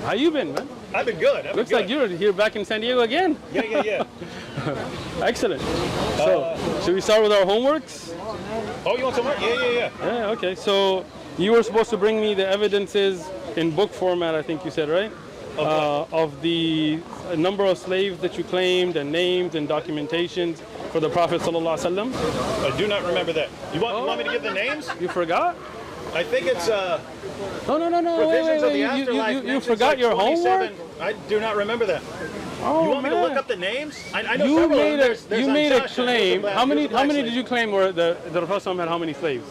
How you been, man? I've been good. Looks like you're here back in San Diego again. Yeah. Excellent. So, should we start with our homeworks? Oh, you want some more? Yeah. Yeah, okay. So, you were supposed to bring me the evidences in book format, I think you said, right? Of the number of slaves that you claimed and names and documentations for the Prophet Sallallahu Alaihi Wasallam. I do not remember that. You want me to give the names? You forgot? I think it's No. provisions Wait. of the afterlife. You forgot your homework? I do not remember that. Oh, you want me to look up the names? I know several of them. You made a claim. How many did you claim were the Prophet had how many slaves?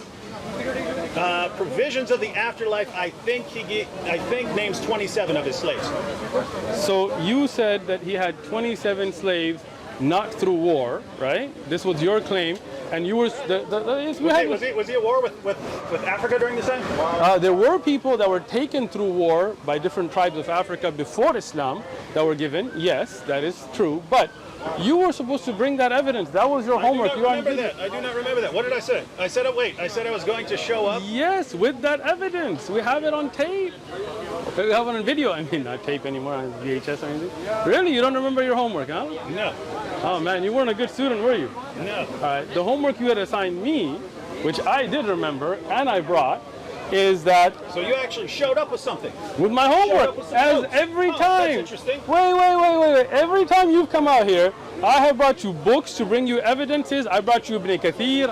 Provisions of the afterlife. I think names 27 of his slaves. So you said that he had 27 slaves, not through war, right? This was your claim, and you were. Was he at war with Africa during this time? There were people that were taken through war by different tribes of Africa before Islam that were given. Yes, that is true, but you were supposed to bring that evidence. That was your homework. I do not remember that. What did I say? I said I was going to show up. Yes, with that evidence. We have it on tape. We have it on video. I mean, not tape anymore, on VHS or anything. Really? You don't remember your homework, huh? No. Oh, man, you weren't a good student, were you? No. All right. The homework you had assigned me, which I did remember and I brought, is that... So you actually showed up with something? With my homework, as every time. That's interesting. Wait. Every time you've come out here, I have brought you books to bring you evidences. I brought you Ibn Kathir.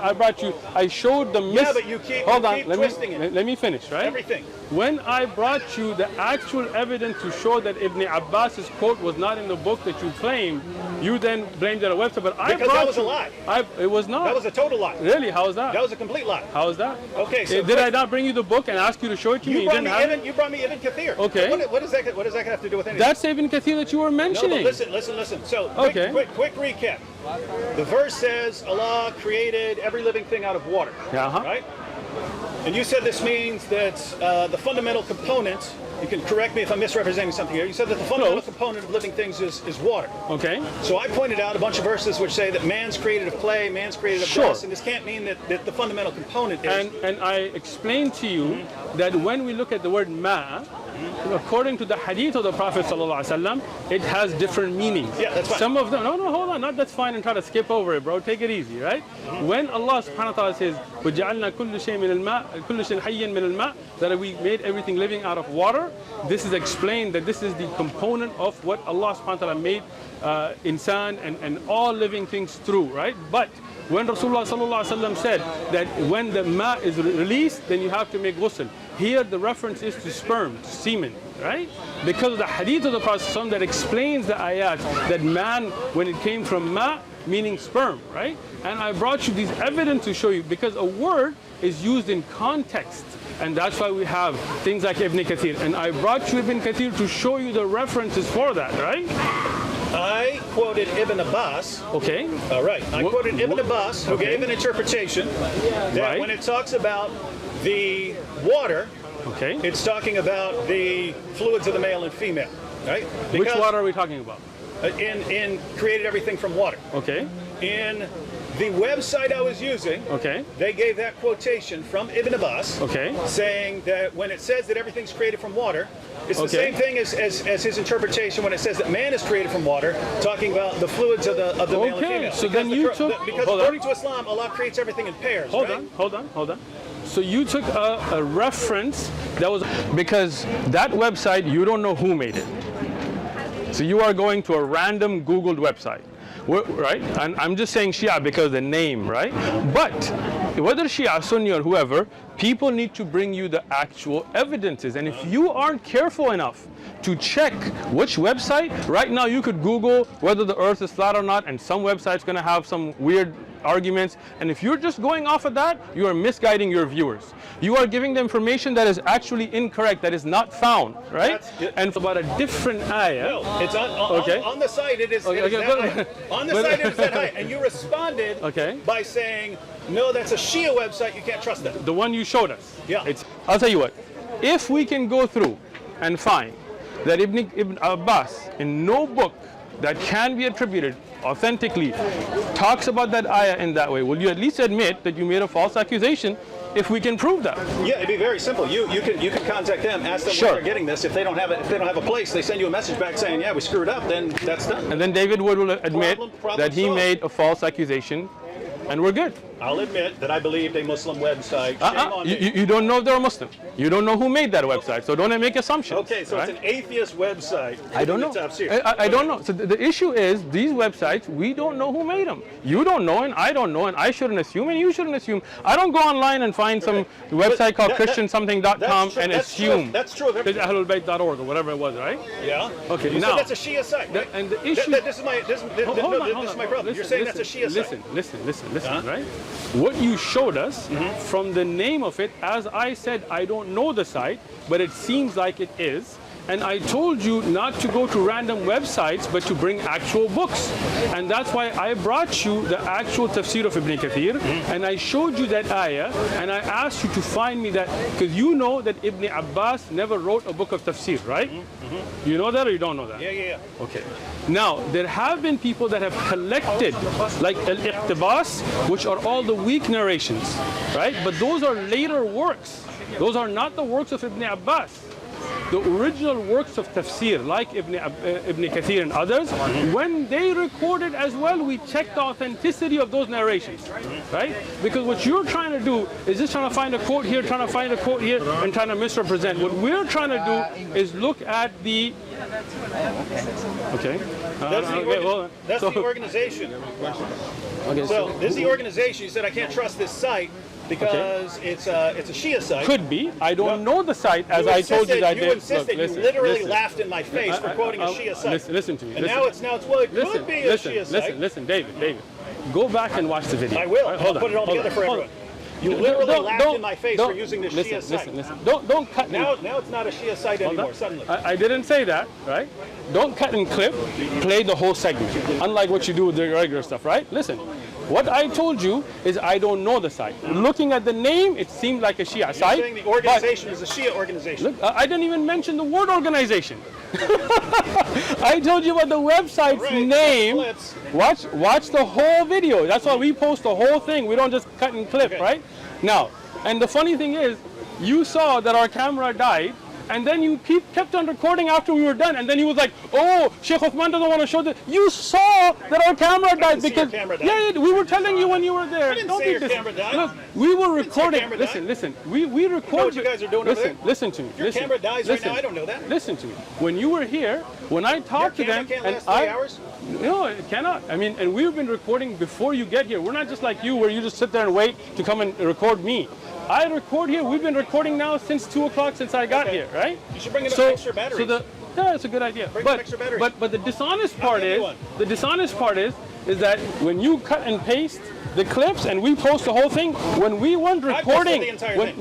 I showed the Yeah, but you keep twisting it. Let me finish, right? Everything. When I brought you the actual evidence to show that Ibn Abbas's quote was not in the book that you claimed, you then blamed it on a website. But because that was a lie. It was not. That was a total lie. Really? How is that? That was a complete lie. How is that? Okay, so did I not bring you the book and ask you to show it to me? You brought me Ibn Kathir. Okay. What does that have to do with anything? That's Ibn Kathir that you were mentioning. No, but listen. So, quick recap. The verse says Allah created every living thing out of water, right? And you said this means that the fundamental component, you can correct me if I'm misrepresenting something here, you said that the fundamental component of living things is water. Okay. So I pointed out a bunch of verses which say that man's created of clay, man's created of dust, and this can't mean that the fundamental component is... And I explained to you that when we look at the word ma, according to the hadith of the Prophet ﷺ, it has different meanings. Yeah, that's fine. Some of them, no, hold on, not that's fine and try to skip over it, bro. Take it easy, right? When Allah subhanahu wa ta'ala says, وَجَعَلْنَا كُلُّ شَيْءٍ مِنَ الْمَاءِ كُلُّ شَيْءٍ حَيٍّ مِنَ الْمَاءِ, that we made everything living out of water, this is explained that this is the component of what Allah subhanahu wa ta'ala made insan and all living things through, right? But when Rasulullah sallallahu alaihi wasallam said that when the ma is released, then you have to make ghusl. Here the reference is to sperm, to semen, right? Because of the hadith of the Prophet ﷺ that explains the ayat that man, when it came from ma, meaning sperm, right? And I brought you these evidence to show you, because a word is used in context. And that's why we have things like Ibn Kathir. And I brought you Ibn Kathir to show you the references for that, right? I quoted Ibn Abbas. Okay. All right. I quoted Ibn Abbas, who gave an interpretation that when it talks about the water, it's talking about the fluids of the male and female, right? Which water are we talking about? In created everything from water. Okay. In the website I was using, they gave that quotation from Ibn Abbas, saying that when it says that everything's created from water, it's the same thing as his interpretation when it says that man is created from water, talking about the fluids of the male and female. So because then you took... Because according to Islam, Allah creates everything in pairs, Hold on. So you took a reference that was... Because that website, you don't know who made it. So you are going to a random Googled website. Right? And I'm just saying Shia because of the name, right? But whether Shia, Sunni, or whoever, people need to bring you the actual evidences. And if you aren't careful enough to check which website, right now you could Google whether the earth is flat or not, and some website's going to have some weird arguments. And if you're just going off of that, you are misguiding your viewers. You are giving them information that is actually incorrect, that is not found, right? And it's about a different ayah. No, it's on the site. It is, it is that high. On the site it is that high. And you responded by saying, no, that's a Shia website, you can't trust that. The one you showed us. Yeah. I'll tell you what, if we can go through and find that Ibn Abbas in no book that can be attributed authentically talks about that ayah in that way, will you at least admit that you made a false accusation if we can prove that. Yeah, it'd be very simple. You can contact them, ask them where they're getting this. If they don't have a place, they send you a message back saying, yeah, we screwed up. Then that's done. And then David Wood will admit that he made a false accusation, and we're good. I'll admit that I believed a Muslim website. Shame on me. You don't know if they're a Muslim. You don't know who made that website, so don't make assumptions. Okay, so it's an atheist website. I don't know. I don't know. So the issue is these websites, we don't know who made them. You don't know, and I don't know, and I shouldn't assume, and you shouldn't assume. I don't go online and find some website called christiansomething.com and assume. That's true of everything. ahlulbayt.org or whatever it was, right? Yeah. Okay, you now said that's a Shia site, right? And the issue. This is my problem. You're saying that's a Shia site. Listen, right? What you showed us from the name of it, as I said, I don't know the site, but it seems like it is. And I told you not to go to random websites, but to bring actual books. And that's why I brought you the actual tafsir of Ibn Kathir, and I showed you that ayah, and I asked you to find me that, because you know that Ibn Abbas never wrote a book of tafsir, right? You know that or you don't know that? Yeah. Okay. Now, there have been people that have collected, like Al-Iqtibas, which are all the weak narrations, right? But those are later works. Those are not the works of Ibn Abbas. The original works of tafsir, like Ibn Kathir and others, when they recorded as well, we checked the authenticity of those narrations, right? Because what you're trying to do is just trying to find a quote here, trying to find a quote here, and trying to misrepresent. What we're trying to do is look at the... Okay. That's the organization. Okay, so this is the organization. You said, I can't trust this site because it's a Shia site. Could be. I don't know the site, as I told you that I did. You insisted. You literally laughed in my face for quoting a Shia site. Listen to me. And now it's well, it could be a Shia site. Listen, David. Go back and watch the video. I will. I'll put it all together for everyone. You literally laughed in my face for using the Shia site. Listen. Don't cut. Now it's not a Shia site anymore. Suddenly. I didn't say that, right? Don't cut and clip. Play the whole segment, unlike what you do with the regular stuff, right? Listen. What I told you is I don't know the site. Looking at the name, it seemed like a Shia site. You're saying the organization is a Shia organization. Look, I didn't even mention the word organization. I told you about the website's name. Watch the whole video. That's why we post the whole thing. We don't just cut and clip, right? Now, and the funny thing is, you saw that our camera died, and then you kept on recording after we were done, and then he was like, oh, Sheikh Uthman doesn't want to show this. You saw that our camera died because we were telling you when you were there. I didn't say your camera died. Look, we were recording. Listen. We recorded. You know what you guys are doing over there? Listen to me. Your camera dies right now. I don't know that. Listen to me. When you were here, when I talked to them, can't last 3 hours? No, it cannot. I mean, and we've been recording before you get here. We're not just like you, where you just sit there and wait to come and record me. I record here. We've been recording now since 2 o'clock since I got here, right? You should bring in extra batteries. Yeah, it's a good idea. Bring extra batteries. But the dishonest part is that when you cut and paste the clips and we post the whole thing, when we weren't recording,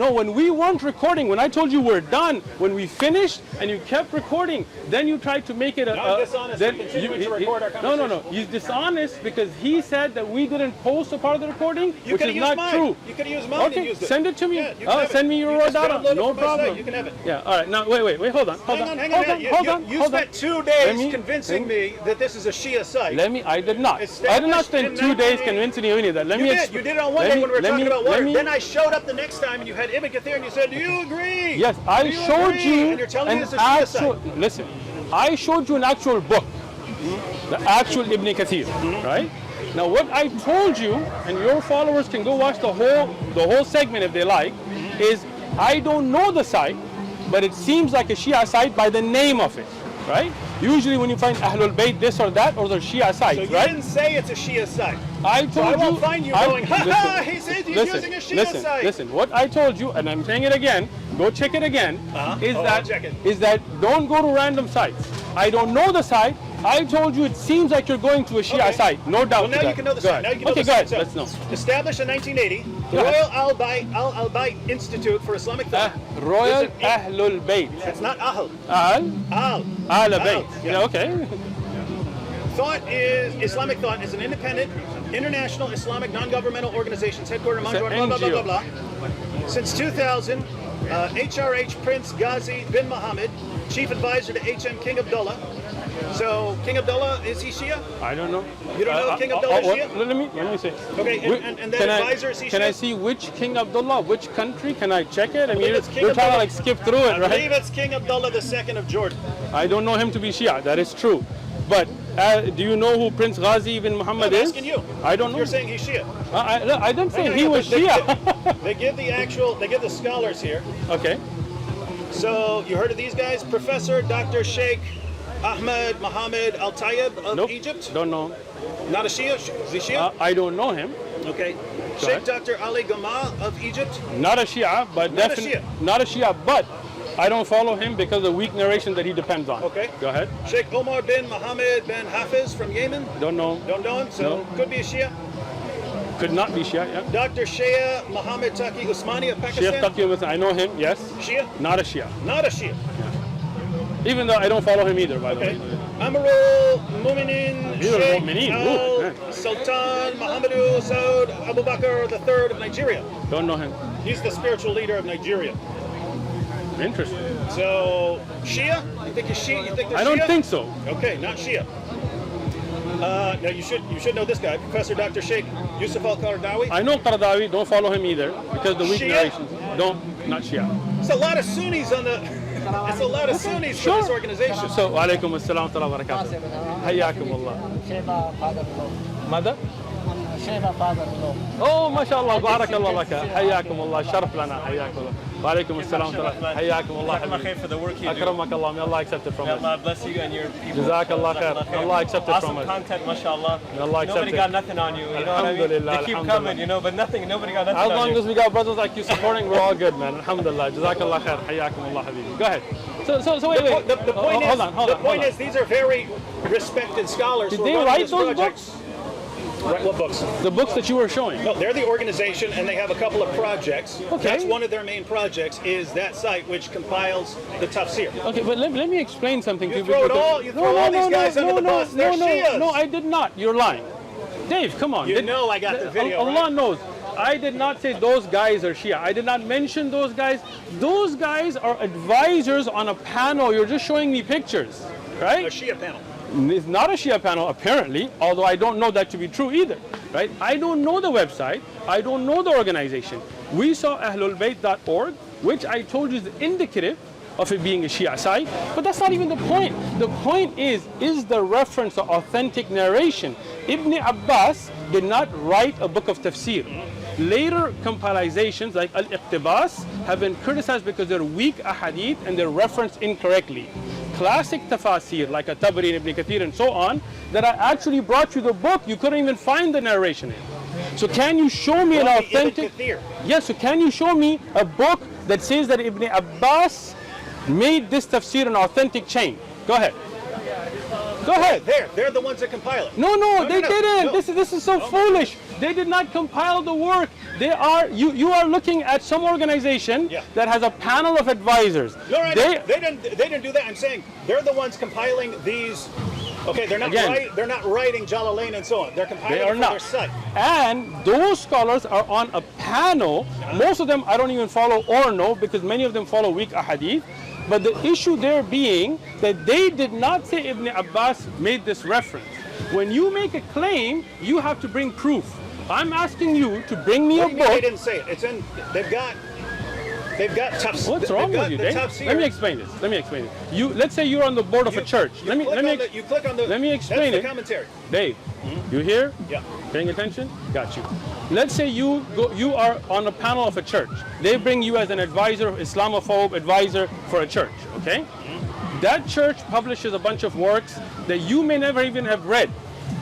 when we weren't recording, when I told you we're done, when we finished and you kept recording, then you tried to make it I'm dishonest. Then to record our conversation. No. He's dishonest because he said that we didn't post a part of the recording, which is not true. You could have used mine and used it. Send it to me. Yeah, send me your raw data. No problem. You can have it. Yeah. All right. Now wait. Hold on. Hold on. You spent 2 days convincing me that this is a Shia site. I did not. I did not spend 2 days convincing you any of that. You did it on one day when we were talking about water. Then I showed up the next time and you had Ibn Kathir and you said, do you agree? Yes, I showed you and you're telling me it's a Shia site. Listen, I showed you an actual book, the actual Ibn Kathir, right? Now what I told you, and your followers can go watch the whole segment if they like, is I don't know the site, but it seems like a Shia site by the name of it, right? Usually when you find Ahlul Bayt this or that, or the Shia sites, right? So you didn't say it's a Shia site. I told I won't you. Find you going, he said he's using a Shia site. Listen, what I told you, and I'm saying it again, go check it again, is that don't go to random sites. I don't know the site. I told you it seems like you're going to a Shia site. No doubt. Well, now you can know the site. Now you can know the site. So, let's know. Established in 1980, the Royal Al-Bayt Institute for Islamic Thought. Royal Ahlul Bayt. It's not Ahl. Al Bayt. Yeah, okay. Islamic Thought is an independent, international Islamic non-governmental organization headquartered in Manjwar, blah, blah, blah, blah. Since 2000, HRH Prince Ghazi bin Mohammed chief advisor to HM King Abdullah. So King Abdullah, is he Shia? I don't know. You don't know King Abdullah is Shia? Let me see. Okay, and that advisor, is he Shia? Can I see which King Abdullah, which country? Can I check it? I mean, it's King you're trying to Abdullah. like skip through it, I right? believe it's King Abdullah II of Jordan. I don't know him to be Shia. That is true. But do you know who Prince Ghazi ibn Muhammad is? I'm asking you. I don't know. You're saying he's Shia. I didn't say he was Shia. They give the scholars here. Okay. So you heard of these guys? Professor Dr. Sheikh Ahmed Mohammed Al Tayyib of Egypt? Don't know. Not a Shia? Is he Shia? I don't know him. Okay. Sheikh Dr. Ali Gamal of Egypt? Not a Shia, but definitely not a Shia, but I don't follow him because of the weak narration that he depends on. Okay. Go ahead. Sheikh Omar bin Mohammed bin Hafiz from Yemen? Don't know. Don't know him? So could be a Shia? Could not be Shia, yeah. Dr. Shia Muhammad Taqi Usmani of Pakistan? Sheikh Taqi Usmani, I know him, yes. Shia? Not a Shia. Not a Shia. Even though I don't follow him either, by the way. Amirul Mu'minin Sheikh Al Sultan Muhammadu Saud Abu Bakr III of Nigeria. Don't know him. He's the spiritual leader of Nigeria. Interesting. So, Shia? You think he's Shia? You think they're I don't Shia? think so. Okay, not Shia. Now you should know this guy, Professor Dr. Sheikh Yusuf Al-Qaradawi. I know Qaradawi, don't follow him either because the weak Shia? narrations. Not Shia. It's a lot of Sunnis on the. It's a lot of Sunnis for this organization. So, alaikum assalam wa barakatuh. Hayyakum Allah. Mother? Oh, mashallah, barakallah laka. Hayyakum Allah, sharaf lana, hayyakum Allah. Wa alaikum assalam wa barakatuh. Hayyakum Allah. Khair for the work you do. Akramak Allah, may Allah accept it from May us. Allah bless you and your people. Jazakallah khair. Allah accept it from Awesome us. content, mashallah. May Allah accept Nobody it. got nothing on you, you know what I mean? Alhamdulillah, They keep alhamdulillah. coming, you know, but nobody got nothing As on long you. as we got brothers like you supporting, we're all good, man. Alhamdulillah. Jazakallah khair. Hayyakum Allah, habibi. Go ahead. So wait. The point Hold on. is these are very respected scholars. Did who they are running write this those project. books? Right, what books? The books that you were showing. No, they're the organization, and they have a couple of projects. Okay. That's one of their main projects. Is that site which compiles the Tafsir. Okay, but let me explain something to you. You throw all these guys under the bus. They're Shias. No, I did not. You're lying. Dave, come on. You know I got the video, Allah right? knows. I did not say those guys are Shia. I did not mention those guys. Those guys are advisors on a panel. You're just showing me pictures, right? A Shia panel. It's not a Shia panel, apparently, although I don't know that to be true either, right? I don't know the website. I don't know the organization. We saw ahlulbayt.org, which I told you is indicative of it being a Shia site, but that's not even the point. The point is the reference to authentic narration. Ibn Abbas did not write a book of tafsir. Later compilizations like Al-Iqtibas have been criticized because they're weak ahadith and they're referenced incorrectly. Classic tafasir like At-Tabari and Ibn Kathir and so on that I actually brought you the book, you couldn't even find the narration in. So can you show me an authentic... Yes, so can you show me a book that says that Ibn Abbas made this tafsir an authentic chain? Go ahead. Go ahead. They're the ones that compile it. No, they didn't. No. This is so foolish. They did not compile the work. They are you are looking at some organization that has a panel of advisors. No, right, they didn't do that. I'm saying they're the ones compiling these. Okay, they're not writing Jalalain and so on. They're compiling it for their site. And those scholars are on a panel. Most of them I don't even follow or know because many of them follow weak ahadith. But the issue there being that they did not say Ibn Abbas made this reference. When you make a claim, you have to bring proof. I'm asking you to bring me a book. They didn't say it. It's in. They've got Tafsir. What's wrong with you, Dave? Let me explain this. Let's say you're on the board of a church. You click on the. Let me explain that's the commentary. Dave, you here? Yeah. Paying attention? Got you. Let's say you are on a panel of a church. They bring you as an advisor, Islamophobe advisor for a church, okay? That church publishes a bunch of works that you may never even have read.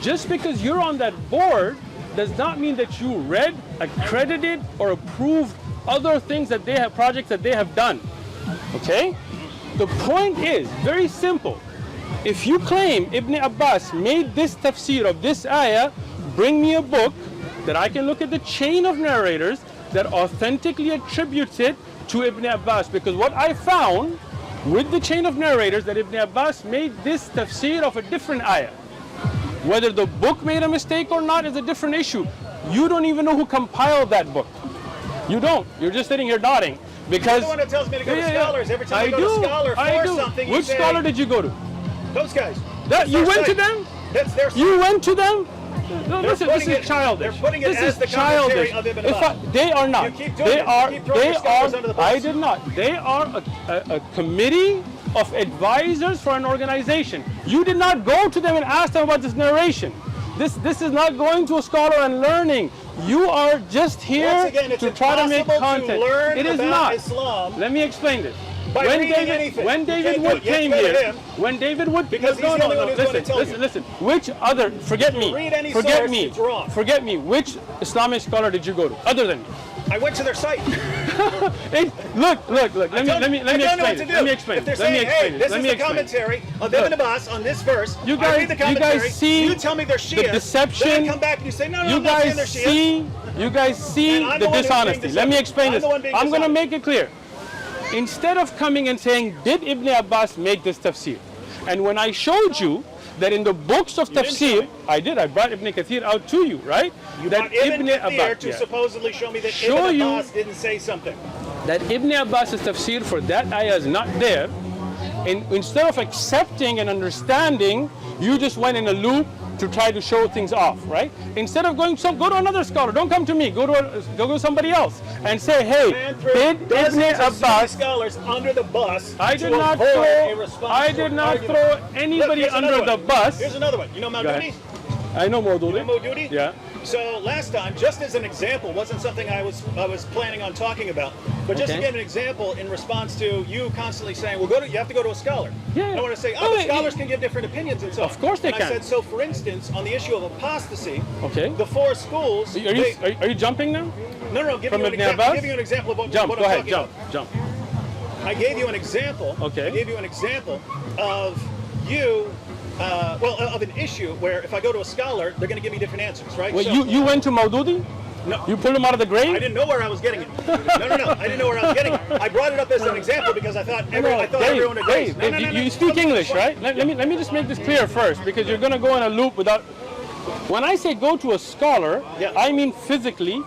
Just because you're on that board does not mean that you read, accredited, or approved other things that they have, projects that they have done, okay? The point is very simple. If you claim Ibn Abbas made this tafsir of this ayah, bring me a book that I can look at the chain of narrators that authentically attributes it to Ibn Abbas. Because what I found with the chain of narrators that Ibn Abbas made this tafsir of a different ayah. Whether the book made a mistake or not is a different issue. You don't even know who compiled that book. You don't. You're just sitting here nodding. Because the one that tells me to go to scholars every time I go to scholar for something. Which scholar did you go to? Those guys. You went to them? That's their site. You went to them? No, listen, this is childish. They're putting it this as is the childish. Of Ibn Abbas. They are not. You keep doing they it. are. You keep throwing They your scholars are. under the bus. I did not. They are a committee of advisors for an organization. You did not go to them and ask them about this narration. This is not going to a scholar and learning. You are just here to try to make content. It is not Islam. Let me explain this. When David Wood came here, when David Wood, because no, listen. Which other? Forget me. Forget me. Which Islamic scholar did you go to, other than me? I went to their site. Look. Let me explain. If they're saying, hey, this is the commentary of Ibn Abbas on this verse, I read the commentary, you tell me they're Shia, the deception. then I come back and you say, no, I'm not saying they're Shia. You guys see the dishonesty. Let me explain this. I'm going to make it clear. Instead of coming and saying, did Ibn Abbas make this tafsir? And when I showed you that in the books of tafsir, I brought Ibn Kathir out to you, right? You brought Ibn Kathir to supposedly show me that Ibn Abbas didn't say something. That Ibn Abbas's tafsir for that ayah is not there. And instead of accepting and understanding, you just went in a loop to try to show things off, right? Instead of go to another scholar. Don't come to me. Go to somebody else and say, hey, did Ibn Abbas scholars under the bus? I did not throw anybody under the bus. Here's another one. You know Maududi? I know Maududi. You know Maududi? Yeah. So last time, just as an example, wasn't something I was planning on talking about, but just to get an example in response to you constantly saying, well, you have to go to a scholar. Yeah. I want to say, but scholars can give different opinions and so on. Of course they can. I said, so for instance, on the issue of apostasy, okay, the four schools. Are you jumping now? No. I'm giving you an example of what I'm talking about. Jump. I gave you an example. Okay. I gave you an example of you. Of an issue where if I go to a scholar, they're going to give me different answers, right? Wait, you went to Maududi? No. You pulled him out of the grave? I didn't know where I was getting it. No. I didn't know where I was getting it. I brought it up as an example because I thought everyone agrees. Dave, you speak English, right? Let me just make this clear first, because you're going to go in a loop without. When I say go to a scholar, I mean physically.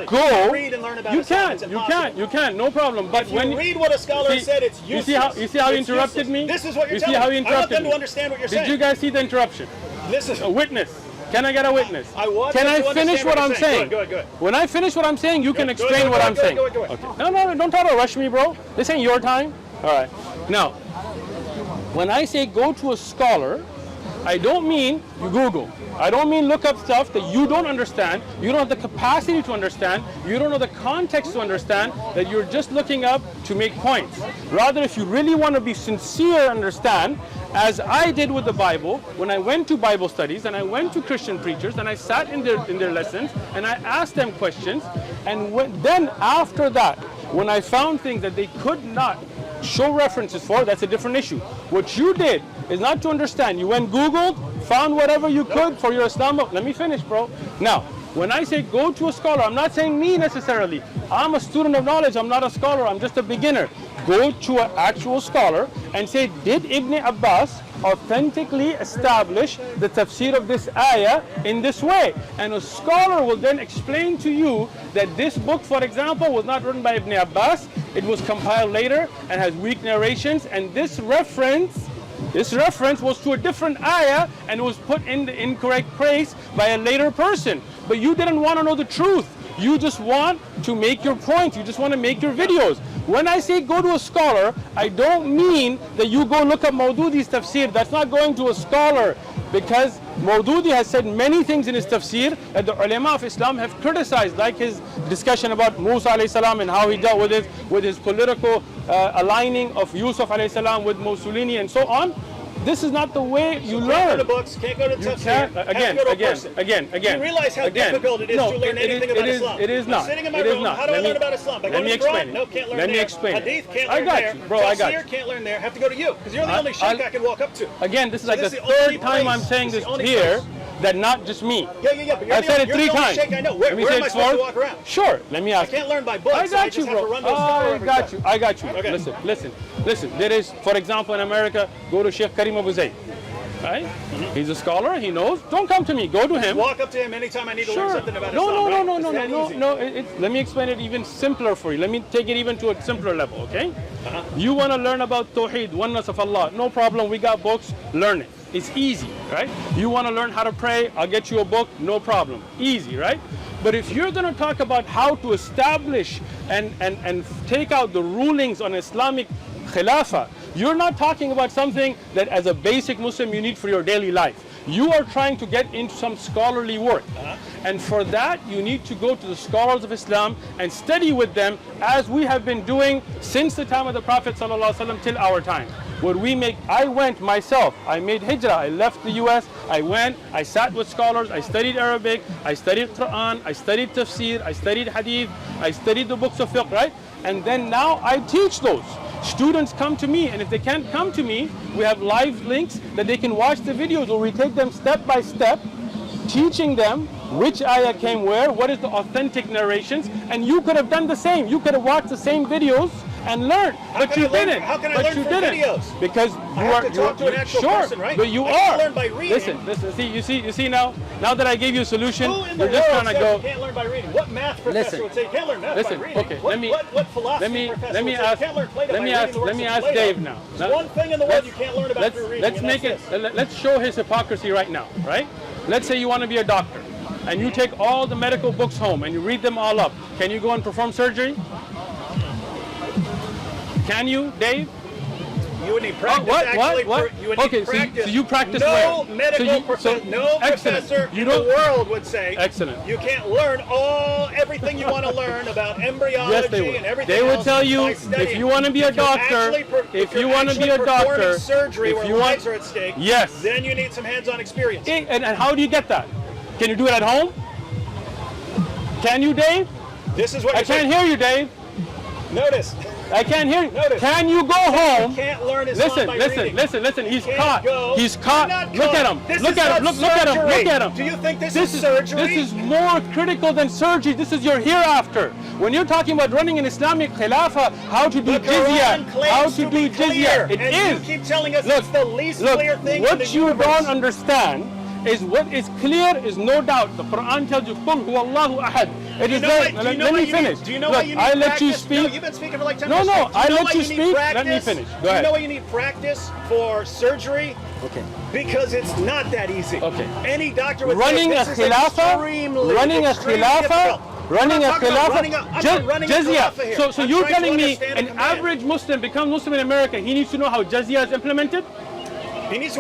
Go. Read and learn about you can, no problem. But when you read what a scholar said, it's useless. You see how you interrupted me? This is what you're telling me. I want them to understand what you're saying. Did you guys see the interruption? This is a witness. Can I get a witness? Can I finish what I'm saying? Go ahead. When I finish what I'm saying, you can explain what I'm saying. Okay. No, don't try to rush me, bro. This ain't your time. All right. Now, when I say go to a scholar, I don't mean you Google. I don't mean look up stuff that you don't understand, you don't have the capacity to understand, you don't know the context to understand, that you're just looking up to make points. Rather, if you really want to be sincere, understand, as I did with the Bible, when I went to Bible studies and I went to Christian preachers and I sat in their lessons and I asked them questions, and then after that, when I found things that they could not show references for, that's a different issue. What you did is not to understand. You went Googled, found whatever you could for your Islam. Let me finish, bro. Now, when I say go to a scholar, I'm not saying me necessarily. I'm a student of knowledge. I'm not a scholar. I'm just a beginner. Go to an actual scholar and say, did Ibn Abbas authentically establish the tafsir of this ayah in this way? And a scholar will then explain to you that this book, for example, was not written by Ibn Abbas. It was compiled later and has weak narrations, and this reference was to a different ayah and it was put in the incorrect place by a later person. But you didn't want to know the truth. You just want to make your point. You just want to make your videos. When I say go to a scholar, I don't mean that you go look up Maududi's tafsir. That's not going to a scholar, because Maududi has said many things in his tafsir that the ulama of Islam have criticized, like his discussion about Musa alayhi salam and how he dealt with his political aligning of Yusuf alayhi salam with Mussolini and so on. This is not the way you learn. Can't go to books, can't go to tafsir, again. You realize how difficult it is to learn anything about Islam. It is not. Sitting in my room, how do I learn about Islam? Let me explain it. No, can't learn there. Let me there. explain it. Hadith, can't learn there. Tafsir, can't learn there. Have to go to you, because you're the only sheikh I can walk up to. Again, this is like the third time I'm saying this here. That not just me. Yeah. But I've said it 3 times. I know. Where am I supposed to walk around? Sure. Let me ask. I can't learn by books. I got you, bro. I got you. Okay. Listen. There is, for example, in America, go to Sheikh Karim Abu Zayd. right? He's a scholar, he knows. Don't come to me, go to him. Walk up to him anytime I need to learn something about No, Islam, right? no. Let me explain it even simpler for you. Let me take it even to a simpler level, okay? You want to learn about Tawheed, oneness of Allah. No problem, we got books, learn it. It's easy, right? You want to learn how to pray, I'll get you a book, no problem. Easy, right? But if you're going to talk about how to establish and take out the rulings on Islamic Khilafah, you're not talking about something that as a basic Muslim you need for your daily life. You are trying to get into some scholarly work. And for that, you need to go to the scholars of Islam and study with them, as we have been doing since the time of the Prophet ﷺ till our time. I went myself, I made hijrah, I left the US, I went, I sat with scholars, I studied Arabic, I studied Quran, I studied Tafsir, I studied Hadith, I studied the books of fiqh, right? And then now I teach those. Students come to me, and if they can't come to me, we have live links that they can watch the videos where we take them step by step, teaching them which ayah came where, what is the authentic narrations, and you could have done the same. You could have watched the same videos and learned, but you didn't. How can I learn from videos? Because I have to talk to an actual person, right? But you I are. can't learn by reading. Listen. You see now that I gave you a solution, Who in the you're just world trying to says go. you can't learn by reading? What math professor would say you can't learn math by reading? Okay, what philosophy professor would say you can't learn Plato by reading the works let me of ask Plato? Dave now. There's one thing in the world you can't learn about through reading. Let's show his hypocrisy right now, right? Let's say you want to be a doctor, and you take all the medical books home and you read them all up. Can you go and perform surgery? Can you, Dave? You would need practice. So you practice no where? Medical professor in the world would say you can't learn everything you want to learn about embryology and everything They would else tell you, by studying. if you want to be a doctor, if you want to be a doctor, surgery where lives are at stake, yes, then you need some hands-on experience. And how do you get that? Can you do it at home? Can you, Dave? This is what I can't hear you, Dave. Notice. I can't hear you. Notice. Can you go home? You can't learn Islam by reading. Listen. He's caught. He's caught. Look at him. Look at him. Do you think this is surgery? This is more critical than surgery. This is your hereafter. When you're talking about running an Islamic Khilafah, how to do jizya, how to do jizya, it is. You keep telling us it's the least clear thing in the universe. What you don't understand is what is clear is no doubt. The Quran tells you, "Qul huwallahu ahad." It is there. Let me finish. Do you know why you need I practice? let you speak. No, you've been speaking for like 10 minutes. No, I let you speak. Let me finish. Go ahead. Do you know why you need practice for surgery? Okay. Because it's not that easy. Okay. Any doctor would running say a khilafah, running a khilafah, jizya. So you're telling me an average Muslim becomes Muslim in America, he needs to know how jizya is implemented? He needs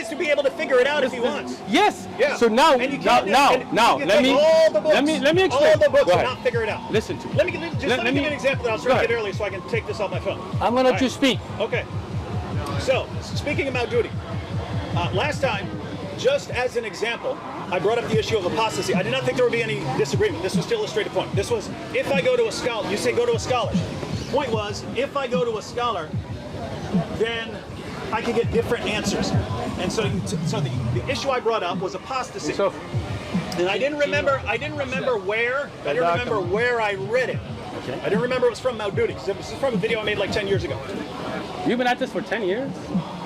to be able to figure it out if he wants. Yes. Yeah. So now, let me explain. All the books and not figure it out. Listen to me. Let me give you an example that I was trying to get earlier so I can take this off my phone. I'm going to let you speak. Okay. So, speaking about duty, last time, just as an example, I brought up the issue of apostasy. I did not think there would be any disagreement. This was still a straight point. This was, if I go to a scholar, you say go to a scholar. The point was, if I go to a scholar, then I can get different answers. And so the issue I brought up was apostasy. And I didn't remember where I read it. Okay. I didn't remember it was from Maududi. This is from a video I made like 10 years ago. You've been at this for 10 years?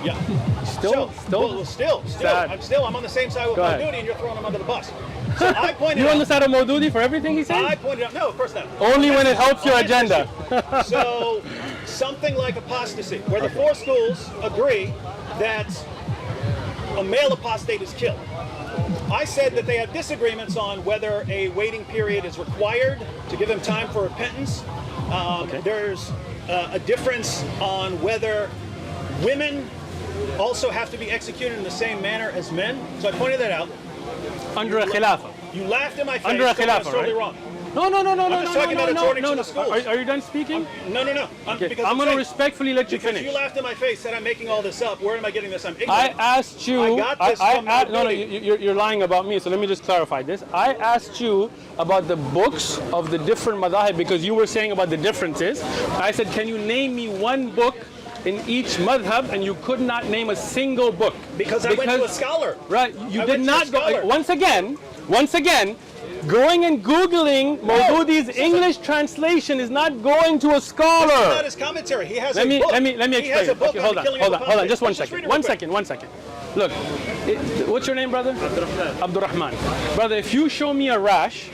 Yeah. Still. I'm on the same side with Maududi, and you're throwing him under the bus. So I pointed out. You on the side of Maududi for everything he said? I pointed out. No, of course not. Only when it helps your agenda. So something like apostasy, where the four schools agree that a male apostate is killed. I said that they have disagreements on whether a waiting period is required to give them time for repentance. There's a difference on whether women also have to be executed in the same manner as men. So I pointed that out. Under a khilafah. You laughed in my face. Under a khilafah, I was totally wrong. No. I'm just talking about according to the schools. Are you done speaking? No. Okay. I'm going to respectfully let you finish. Because you laughed in my face, said I'm making all this up. Where am I getting this? I'm ignorant. I asked you. I got this from you're lying about me. So let me just clarify this. I asked you about the books of the different madhahib because you were saying about the differences. I said, can you name me one book in each madhab, and you could not name a single book. Because I went to a scholar. Right. You did not go. Once again, going and Googling Maududi's English translation is not going to a scholar. That's not his commentary. He has a book. Let me explain. He has a book hold on. Just one second. Look, what's your name, brother? Abdurrahman. Brother, if you show me a rash,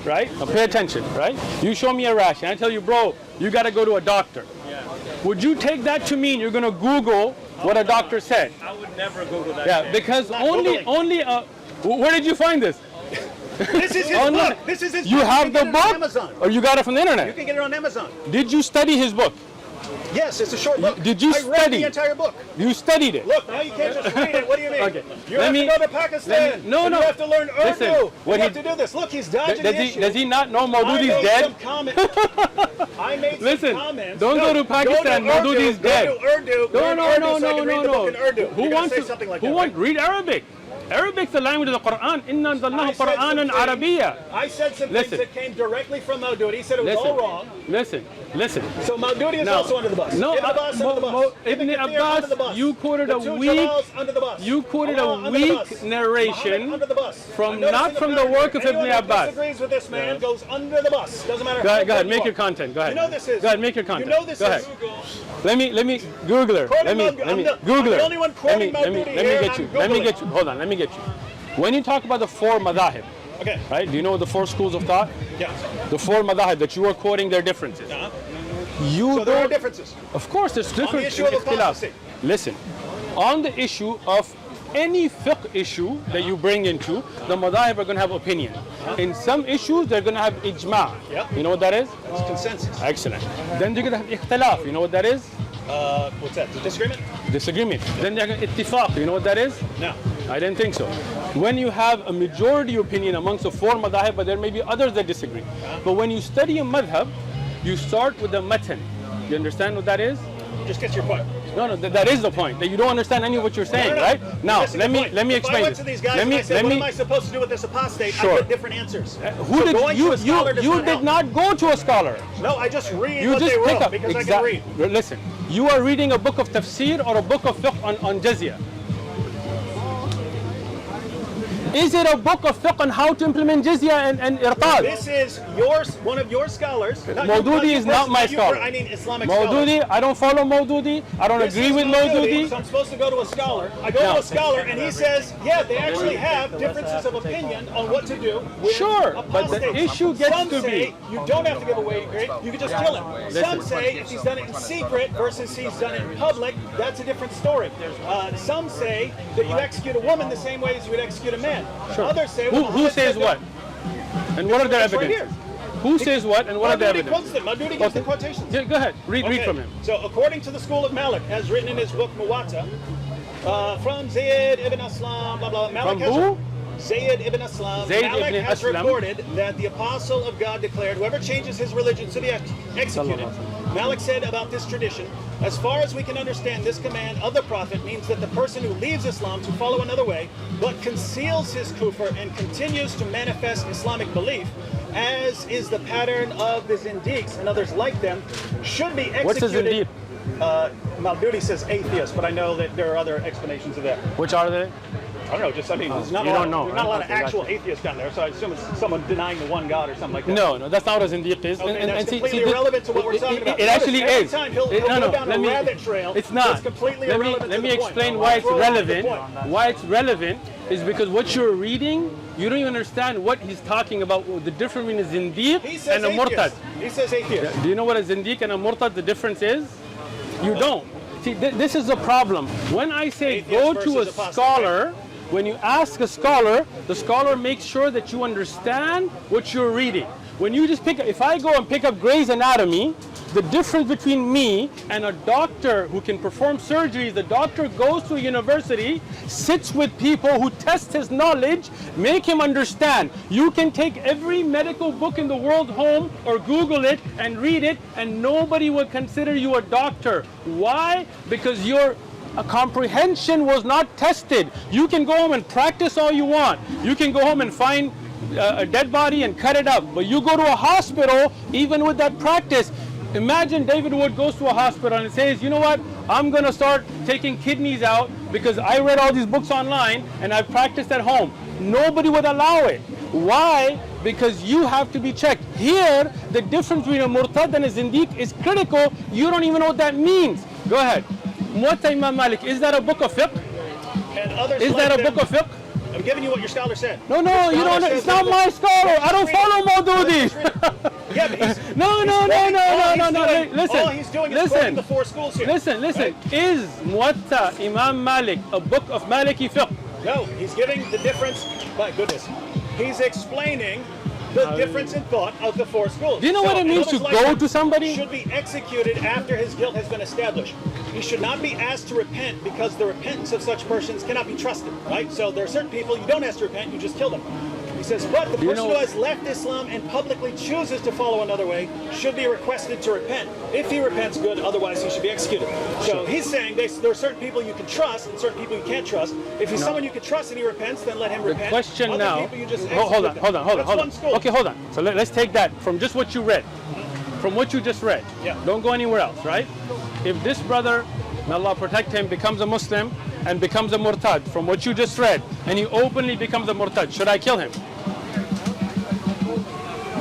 right? Now pay attention, right? You show me a rash, and I tell you, bro, you got to go to a doctor. Would you take that to mean you're going to Google what a doctor said? I would never Google that. Yeah, because only, where did you find this? This is his book. This is his You book. have the can get it on book, Amazon. or you got it from the You internet? can get it on Amazon. Did you study his book? Yes, it's a short book. Did you I read study? the entire book. You studied it. Look, now you can't just read it. What do you mean? Okay. You have to go to Pakistan. No. You have to learn Urdu. Listen, You have to do this. Look, he's dodging the issue. Does he not know Maududi's dead? I made Listen, some comments. don't go to Pakistan. Maududi's dead. Go to Urdu. No. Who wants to say something like that? Who wants read Arabic? Arabic's the language of the Quran. Inna anzalnahu Qur'anan Arabiyya. I said some things that came directly from Maududi. He said it was all wrong. Listen. So Maududi is also under the bus. No, Ibn Abbas under the bus. Ibn Kathir under the Abbas, bus. you quoted a The two weak, Jalals under the bus. you quoted Allah a under the bus. weak narration Muhammad under the bus. from not from the work of Ibn Anyone who Abbas. disagrees with this man goes under the bus. Doesn't matter. Go how ahead, good make you your are. content. Go ahead. You know this is. Go ahead, make your content. You know this go is. ahead. Let me Google her. Let me Google her. I'm the only one quoting Maududi let me here, get and you. I'm Let me Googling. get you. Hold on. Let me get you. When you talk about the four madahib, Okay. right? Do you know the four schools of thought? Yeah. The four madahib that you are quoting their differences. So there are differences. Of course, there's different issue of ikhtilaf. apostasy. Listen, on the issue of any fiqh issue that you bring into, the madahib are going to have opinion. In some issues, they're going to have ijma'. Yep. You know what that is? It's consensus. Excellent. Then they're going to have ikhtilaf. You know what that is? What's that? The disagreement? Disagreement. Then they're going to ittifaq. You know what that is? No. I didn't think so. When you have a majority opinion amongst the four madhahib, but there may be others that disagree. But when you study a madhab, you start with the matan. You understand what that is? Just get your point. No, that is the point. That you don't understand any of what you're saying, No. right? Now, That's a let good me point. explain If I went this. to these guys and I said, what am I supposed to do with this apostate? Sure. I get different answers. Who So did going to a scholar does you not did help. not go to a scholar. No, I just read You what just they pick wrote up because I can read. Listen, you are reading a book of tafsir or a book of fiqh on jizya. Is it a book of fiqh on how to implement jizya and irtad? This is one of your scholars. Maududi is not my scholar. I mean Islamic Maududi, I don't follow Maududi. I don't agree with Maududi. So I'm supposed to go to a scholar. I go to a scholar and he says, yeah, they actually have differences of opinion on what to do with Sure, but the apostates. issue gets Some to say be... you don't have to give away your grade, you can just kill him. Some say if he's done it in secret versus he's done it in public, that's a different story. Some say that you execute a woman the same way as you would execute a man. Sure. Others say, Who says what? And what are their It's right evidence? here. Who says what and what are the Maududi evidence? quotes them. Maududi gives the quotations. Yeah, go ahead, read from him. So according to the school of Malik, as written in his book Muwatta, from Zayd ibn Aslam, blah blah. Malik From who? Zayd ibn Aslam. Zayd Malik ibn has Aslam. reported that the apostle of God declared, whoever changes his religion should be executed. Malik said about this tradition, as far as we can understand, this command of the Prophet means that the person who leaves Islam to follow another way, but conceals his kufr and continues to manifest Islamic belief, as is the pattern of the Zindiqs and others like them, should be executed. What's a Zindiq? Maududi says atheist, but I know that there are other explanations of that. Which are they? I don't know, there's not you a lot, don't know, there's not a lot of right? actual atheists down there, so I assume it's someone denying the one God or something like that. No, that's not what a Zindiq is. Okay, that's see, completely irrelevant to what we're talking about. It actually Every is. time he'll go down a rabbit trail. It's not. It's completely irrelevant Let to me the point. explain why it's Throw out the relevant. point. Why it's relevant is because what you're reading, you don't even understand what he's talking about. The difference between a Zindiq He says and a Murtad. atheist. He says atheist. Do you know what a Zindiq and a Murtad, the difference is? You don't. See, this is the problem. When I say Atheist go to a versus apostate. scholar, when you ask a scholar, the scholar makes sure that you understand what you're reading. When you just if I go and pick up Grey's Anatomy, the difference between me and a doctor who can perform surgeries, the doctor goes to a university, sits with people who test his knowledge, make him understand. You can take every medical book in the world home or Google it and read it, and nobody will consider you a doctor. Why? Because your comprehension was not tested. You can go home and practice all you want. You can go home and find a dead body and cut it up. But you go to a hospital, even with that practice, imagine David Wood goes to a hospital and says, you know what, I'm going to start taking kidneys out because I read all these books online and I've practiced at home. Nobody would allow it. Why? Because you have to be checked. Here, the difference between a Murtad and a Zindiq is critical. You don't even know what that means. Go ahead. Muwatta Imam Malik, is that a book of fiqh? and others Is like that a them. book of fiqh? I'm giving you what your scholar said. No, no, Your you scholar don't. says It's not that- my scholar. I don't follow Maududi. Yeah, but he's, No, no, he's no, quoting- no, all no, he's no, doing- no. Listen, all he's doing is quoting the four schools here. Listen. Is Muwatta Imam Malik a book of Maliki fiqh? No, he's giving the difference. My goodness, he's explaining the difference in thought of the four schools. Do you know what it and means others to like go him to somebody? Should be executed after his guilt has been established. He should not be asked to repent because the repentance of such persons cannot be trusted. Right? So there are certain people you don't ask to repent, you just kill them. He says, but the person who has left Islam and publicly chooses to follow another way should be requested to repent. If he repents, good. Otherwise, he should be executed. So he's saying there are certain people you can trust and certain people you can't trust. If he's someone you can trust and he repents, then let him repent. The question Other now. people, you just Hold on. That's one school. Okay, hold on. So let's take that from just what you read. From what you just read. Yeah. Don't go anywhere else, right? If this brother, may Allah protect him, becomes a Muslim and becomes a murtad, from what you just read, and he openly becomes a murtad, should I kill him?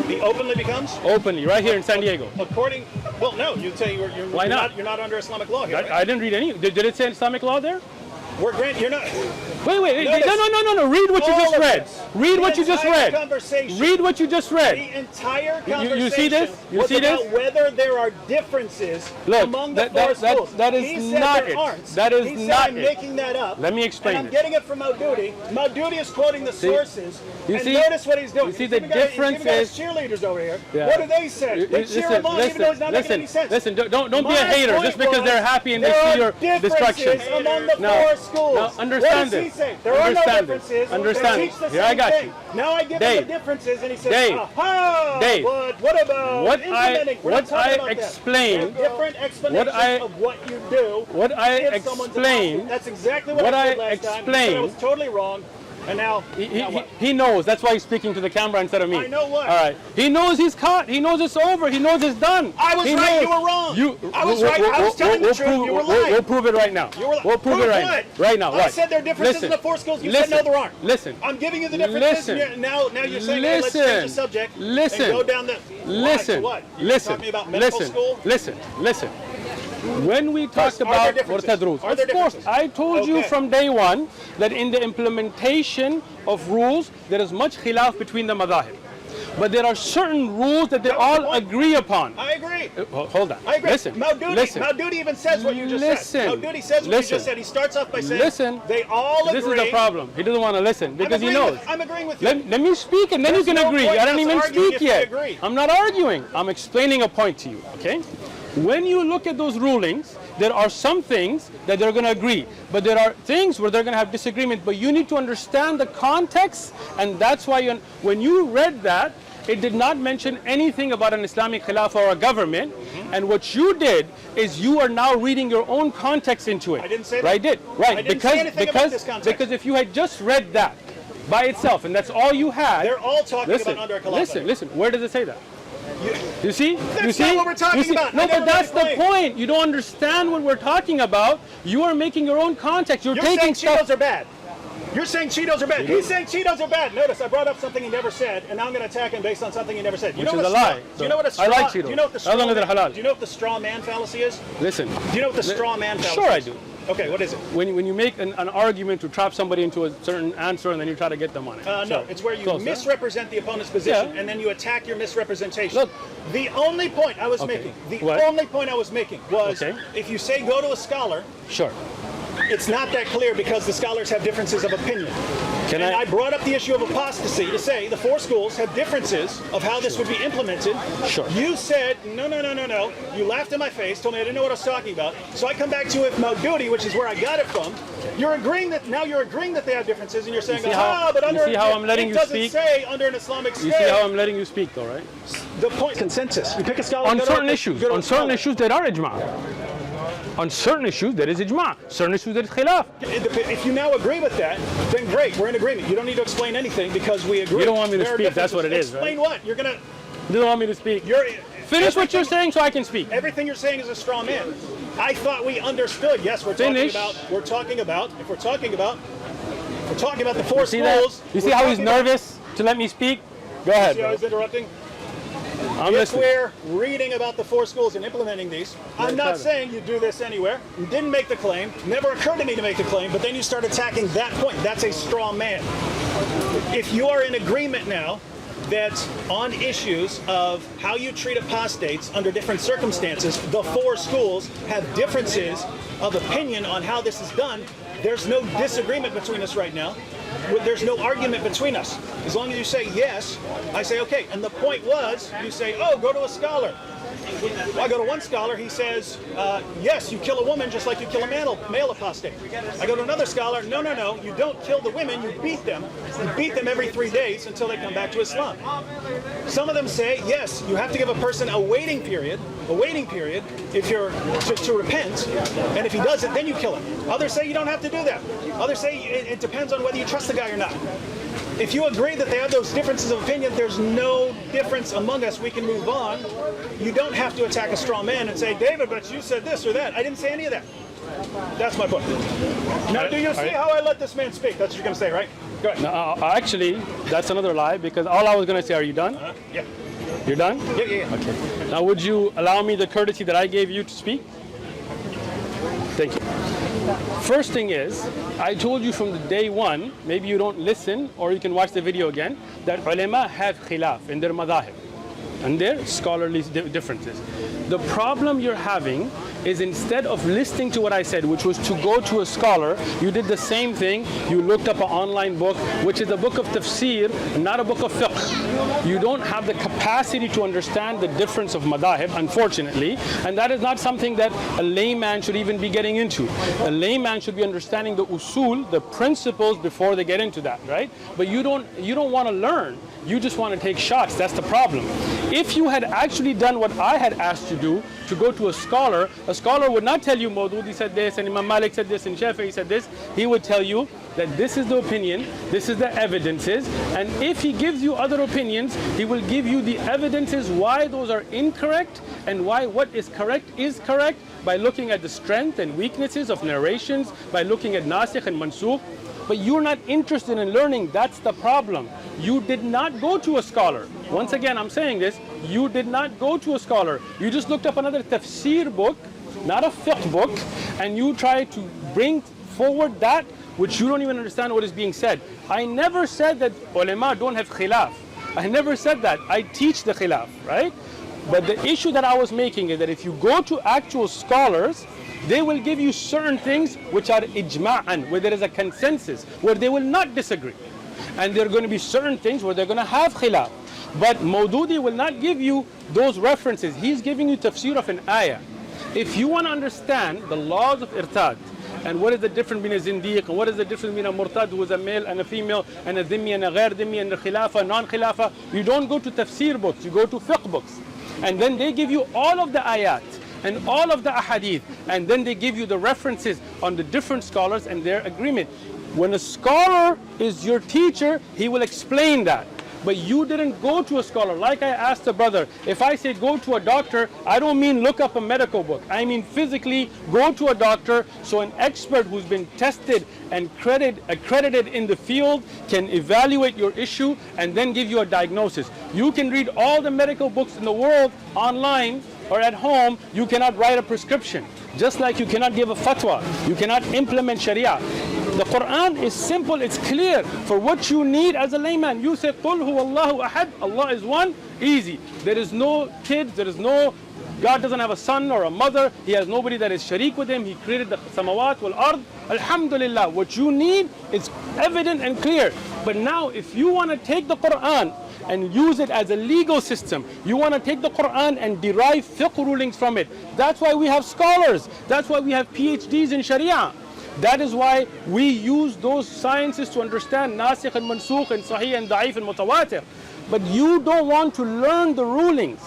He openly becomes? Openly, right here in San Diego. According, well, no, you'd say Why not? You're not under Islamic law here. Right? I didn't read any. Did it say Islamic law there? You're not. Wait. Notice No. Read what you all just of read. this. Read The what you just entire read. conversation. Read what you just read. The entire conversation You see this? You was see about this? whether there are differences Look, among the four schools. that is he said not there it. aren't. That is he said not I'm it. making that up. Let me explain and I'm it. getting it from Maududi. Maududi is quoting the sources. You and see- notice what he's doing. you see He's the even got- difference he's even got is- his cheerleaders over here. Yeah. What do they say? They cheer him on even though he's not making any sense. Listen, don't be a My hater point just because was, they're happy and they there see are your destruction. differences among the Now- four schools. now understand what does he this. say? There are no Understand this. differences. Understand They this. teach the Here, I same got thing. you. Now I give him Dave. the differences and he says, Dave. aha, Dave. but what about What implementing? We're not what talking I about that. explained- There are different explanations of what you do. what I if someone's explained- apostate. That's exactly what what I said I last time. You said I explained- was totally wrong. And now, He knows. That's why he's speaking to the camera instead of me. I know what. All right. He knows he's caught. He knows it's over. He knows it's done. I was He right, knows. you were wrong. I was we'll- right, I was telling the we'll truth, prove- you were we'll- lying. We'll prove it right now. You were lying. We'll prove it right what? now. Right now. I Watch. said there are differences in the four schools. You said no, there aren't. Listen. I'm giving you the differences. Listen. And now you're saying, hey, let's change the subject. Listen. And go down the. Listen. Why? What? You're Listen. talking about medical Listen. school? Listen. When we talked Are there about differences? Murtad rules, Are there of course, differences? I told you Okay. from day one that in the implementation of rules, there is much khilaf between the madahib. But there are certain rules that they That was the all point. agree upon. I agree. Hold on. I agree. Listen. Maududi even says what you just said. Maududi says what you just said. He starts off by saying they all agree. This is the problem. He doesn't want to listen because he knows. I'm agreeing with you. Let me speak and then There's you can no agree. point I don't in us even arguing speak if we yet. agree. I'm not arguing. I'm explaining a point to you, okay? When you look at those rulings, there are some things that they're going to agree, but there are things where they're going to have disagreement. But you need to understand the context, and that's why when you read that, it did not mention anything about an Islamic Khilafah or a government. And what you did is you are now reading your own context into it. I didn't say that. Right, did. Right. I didn't say anything about this context. Because if you had just read that by itself, and that's all you had. They're all talking about under a Khilafah. Listen. Where does it say that? You see? That's not what we're talking about. No, I never but that's made a the claim. point. You don't understand what we're talking about. You are making your own context. You're taking saying stuff. Cheetos are bad. You're saying Cheetos are bad. He's saying Cheetos are bad. Notice I brought up something he never said, and now I'm going to attack him based on something he never said. Which is a lie. Do you know what a straw? I like Cheetos. Do you know what the straw? As long as they're halal. Do you know what the straw man fallacy is? Listen. Do you know what the straw man fallacy is? Sure, I do. Okay, what is it? When you make an argument to trap somebody into a certain answer and then you try to get them on it. No, it's where you Close, misrepresent the opponent's position Yeah. and then you attack your misrepresentation. Look. The only point I was Okay. making, What? only point I was making was Okay. if you say go to a scholar, Sure. it's not that clear because the scholars have differences of opinion. Can And I- I brought up the issue of apostasy to say the four schools have differences of how this would be implemented. Sure. You said, no. You laughed in my face, told me I didn't know what I was talking about. So I come back to you with Maududi, which is where I got it from. You're agreeing that they have differences, and you're saying, see how- but under you see how I'm letting it you doesn't speak? say under an Islamic state. You see how I'm letting you speak though, right? The point consensus. You pick a scholar On go to certain a- issues. go to a On certain scholar. issues there are ijma'. On certain issues there is ijma'. Certain issues there is khilaf. If you now agree with that, then great, we're in agreement. You don't need to explain anything because we agree. You don't want me to There are speak, that's what it is, Explain right? what? You're gonna. You don't want me to speak. Finish what you're everything- saying so I can speak. Everything you're saying is a straw man. I thought we understood. Yes, we're Finish. talking about the four See that? schools. You see we're how he's talking about- nervous to let me speak? Go ahead. See how Bro. he's interrupting? If we're reading about the 4 schools and implementing these, I'm not saying you do this anywhere. You didn't make the claim. Never occurred to me to make the claim, but then you start attacking that point. That's a straw man. If you are in agreement now that on issues of how you treat apostates under different circumstances, the 4 schools have differences of opinion on how this is done, there's no disagreement between us right now. There's no argument between us. As long as you say yes, I say okay. And the point was, you say, oh, go to a scholar. Well, I go to one scholar, he says, yes, you kill a woman just like you kill a male apostate. I go to another scholar, no, you don't kill the women, you beat them. You beat them every 3 days until they come back to Islam. Some of them say, yes, you have to give a person a waiting period if you're to repent, and if he doesn't, then you kill him. Others say you don't have to do that. Others say it depends on whether you trust the guy or not. If you agree that they have those differences of opinion, there's no difference among us. We can move on. You don't have to attack a straw man and say, David, but you said this or that. I didn't say any of that. That's my point. Now, do you see how I let this man speak? That's what you're going to say, right? Go ahead. No, actually, that's another lie, because all I was going to say, are you done? Yeah. You're done? Yeah. Okay. Now, would you allow me the courtesy that I gave you to speak? Thank you. First thing is, I told you from the day one, maybe you don't listen or you can watch the video again, that ulama have khilaf in their madahib and their scholarly differences. The problem you're having is, instead of listening to what I said, which was to go to a scholar, you did the same thing. You looked up an online book, which is a book of tafsir, not a book of fiqh. You don't have the capacity to understand the difference of madahib, unfortunately, and that is not something that a layman should even be getting into. A layman should be understanding the usul, the principles, before they get into that, right? But you don't want to learn. You just want to take shots. That's the problem. If you had actually done what I had asked you to do, to go to a scholar would not tell you Maududi said this and Imam Malik said this and Shafi'i said this. He would tell you that this is the opinion, this is the evidences, and if he gives you other opinions, he will give you the evidences why those are incorrect and why what is correct by looking at the strength and weaknesses of narrations, by looking at nasikh and mansukh. But you're not interested in learning. That's the problem. You did not go to a scholar. Once again, I'm saying this, you did not go to a scholar. You just looked up another tafsir book, not a fiqh book, and you try to bring forward that which you don't even understand what is being said. I never said that ulama don't have khilaf. I never said that. I teach the khilaf, right? But the issue that I was making is that if you go to actual scholars, they will give you certain things which are ijma'an, where there is a consensus, where they will not disagree. And there are going to be certain things where they're going to have khilaf. But Maududi will not give you those references. He's giving you tafsir of an ayah. If you want to understand the laws of irtad, and what is the difference between a zindiq, and what is the difference between a murtad who is a male and a female, and a dhimmi and a ghair dhimmi, and a khilafa, non-khilafa, you don't go to tafsir books, you go to fiqh books. And then they give you all of the ayat and all of the ahadith, and then they give you the references on the different scholars and their agreement. When a scholar is your teacher, he will explain that. But you didn't go to a scholar. Like I asked the brother, if I say go to a doctor, I don't mean look up a medical book. I mean physically go to a doctor, so an expert who's been tested and accredited in the field can evaluate your issue and then give you a diagnosis. You can read all the medical books in the world online or at home, you cannot write a prescription. Just like you cannot give a fatwa, you cannot implement Sharia. The Quran is simple, it's clear. For what you need as a layman, you say, قُلْ هُوَ اللَّهُ أَحَدٌ, Allah is one, easy. There is no kids, God doesn't have a son or a mother, He has nobody that is sharik with Him, He created the samawat wal ard, alhamdulillah. What you need is evident and clear. But now if you want to take the Quran and use it as a legal system, you want to take the Quran and derive fiqh rulings from it, that's why we have scholars, that's why we have PhDs in Sharia. That is why we use those sciences to understand nasikh and mansukh and sahih and da'if and mutawatir. But you don't want to learn the rulings.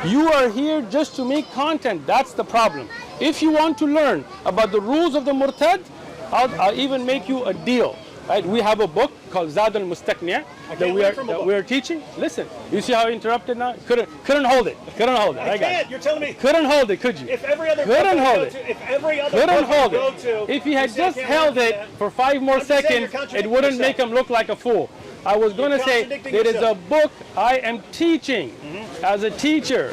You are here just to make content. That's the problem. If you want to learn about the rules of the murtad, I'll even make you a deal. Right? We have a book called Zad al-Mustaqni' that we are teaching. Listen, you see how I interrupted now? Couldn't hold it. I can't. You're telling me. Couldn't hold it, could you? If every other couldn't hold it. If every other book you go to, if he had just held it for 5 more seconds, it wouldn't make him look like a fool. I was going to say contradicting there is a yourself. book I am teaching as a teacher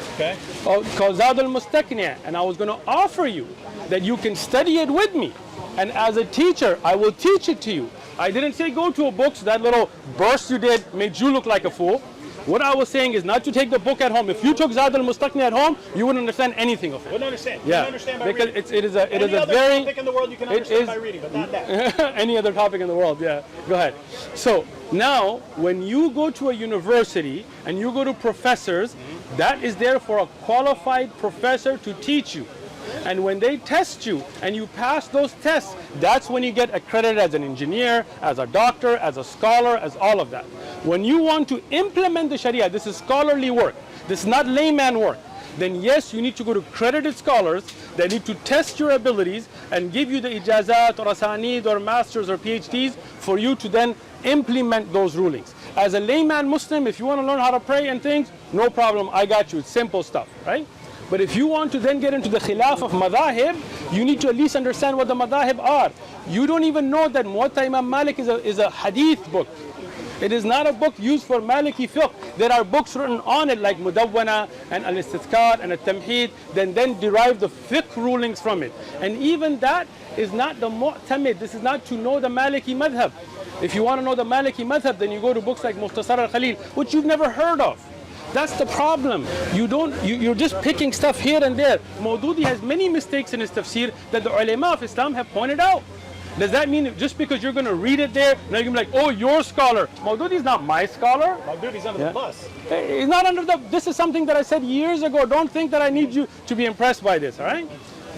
called Zad al-Mustaqni', and I was going to offer you that you can study it with me. And as a teacher, I will teach it to you. I didn't say go to a book, so that little burst you did made you look like a fool. What I was saying is not to take the book at home. If you took Zad al-Mustaqni' at home, you wouldn't understand anything of it. Wouldn't understand. Yeah, You don't understand by because reading. it is a Any other very topic in the world you can understand by reading, but not that. any other topic in the world. Yeah, go ahead. So now, when you go to a university and you go to professors, that is there for a qualified professor to teach you. And when they test you and you pass those tests, that's when you get accredited as an engineer, as a doctor, as a scholar, as all of that. When you want to implement the Sharia, this is scholarly work. This is not layman work. Then yes, you need to go to accredited scholars that need to test your abilities and give you the ijazat or asanid or masters or PhDs for you to then implement those rulings. As a layman Muslim, if you want to learn how to pray and things, no problem, I got you. It's simple stuff, right? But if you want to then get into the khilaf of madahib, you need to at least understand what the madahib are. You don't even know that Muwatta Imam Malik is a hadith book. It is not a book used for Maliki fiqh. There are books written on it like Mudawwana and Al-Istithkar and Al-Tamheed, then derive the fiqh rulings from it. And even that is not the mu'tamid. This is not to know the Maliki madhab. If you want to know the Maliki madhab, then you go to books like Mukhtasar al-Khalil, which you've never heard of. That's the problem. You're just picking stuff here and there. Maududi has many mistakes in his tafsir that the ulama of Islam have pointed out. Does that mean just because you're going to read it there, now you're going to be like, oh, you're a scholar. Maududi is not my scholar. Maududi's under the bus. He's not under the, this is something that I said years ago. Don't think that I need you to be impressed by this, all right?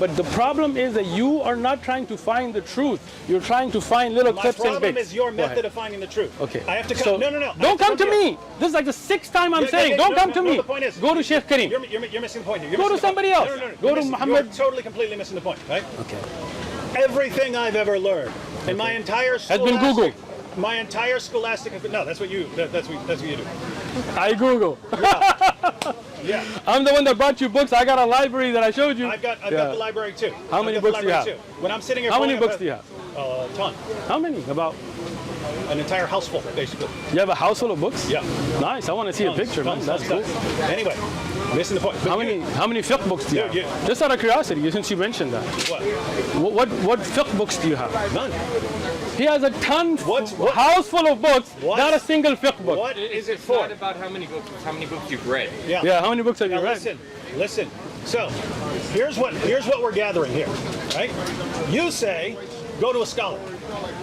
But the problem is that you are not trying to find the truth. You're trying to find little clips and bits. My problem is your method of finding the truth. Okay. I have to come. No. Don't come to me. This is like the 6th time I'm saying. Don't come to me. The point is, go to Sheikh Karim. You're missing the point here. Go to somebody else. Go to Muhammad. You're totally, completely missing the point, right? Okay. Everything I've ever learned in my entire has been Googled. My entire scholastic. No, that's what you. That's what you do. I Google. Yeah. I'm the one that brought you books. I got a library that I showed you. I've got the library too. How many books do you have? When I'm sitting here. How many books do you have? A ton. How many? About an entire house full, basically. You have a house full of books? Yeah. Nice. I want to see a picture, man. That's cool. Anyway, listen to the point. How many fiqh books do you have? Just out of curiosity, since you mentioned that. What fiqh books do you have? None. He has a ton, house full of books, not a single fiqh book. What is it for? It's not about how many books, it's how many books you've read. Yeah. How many books have you read? Listen. So, here's what we're gathering here, right? You say, go to a scholar.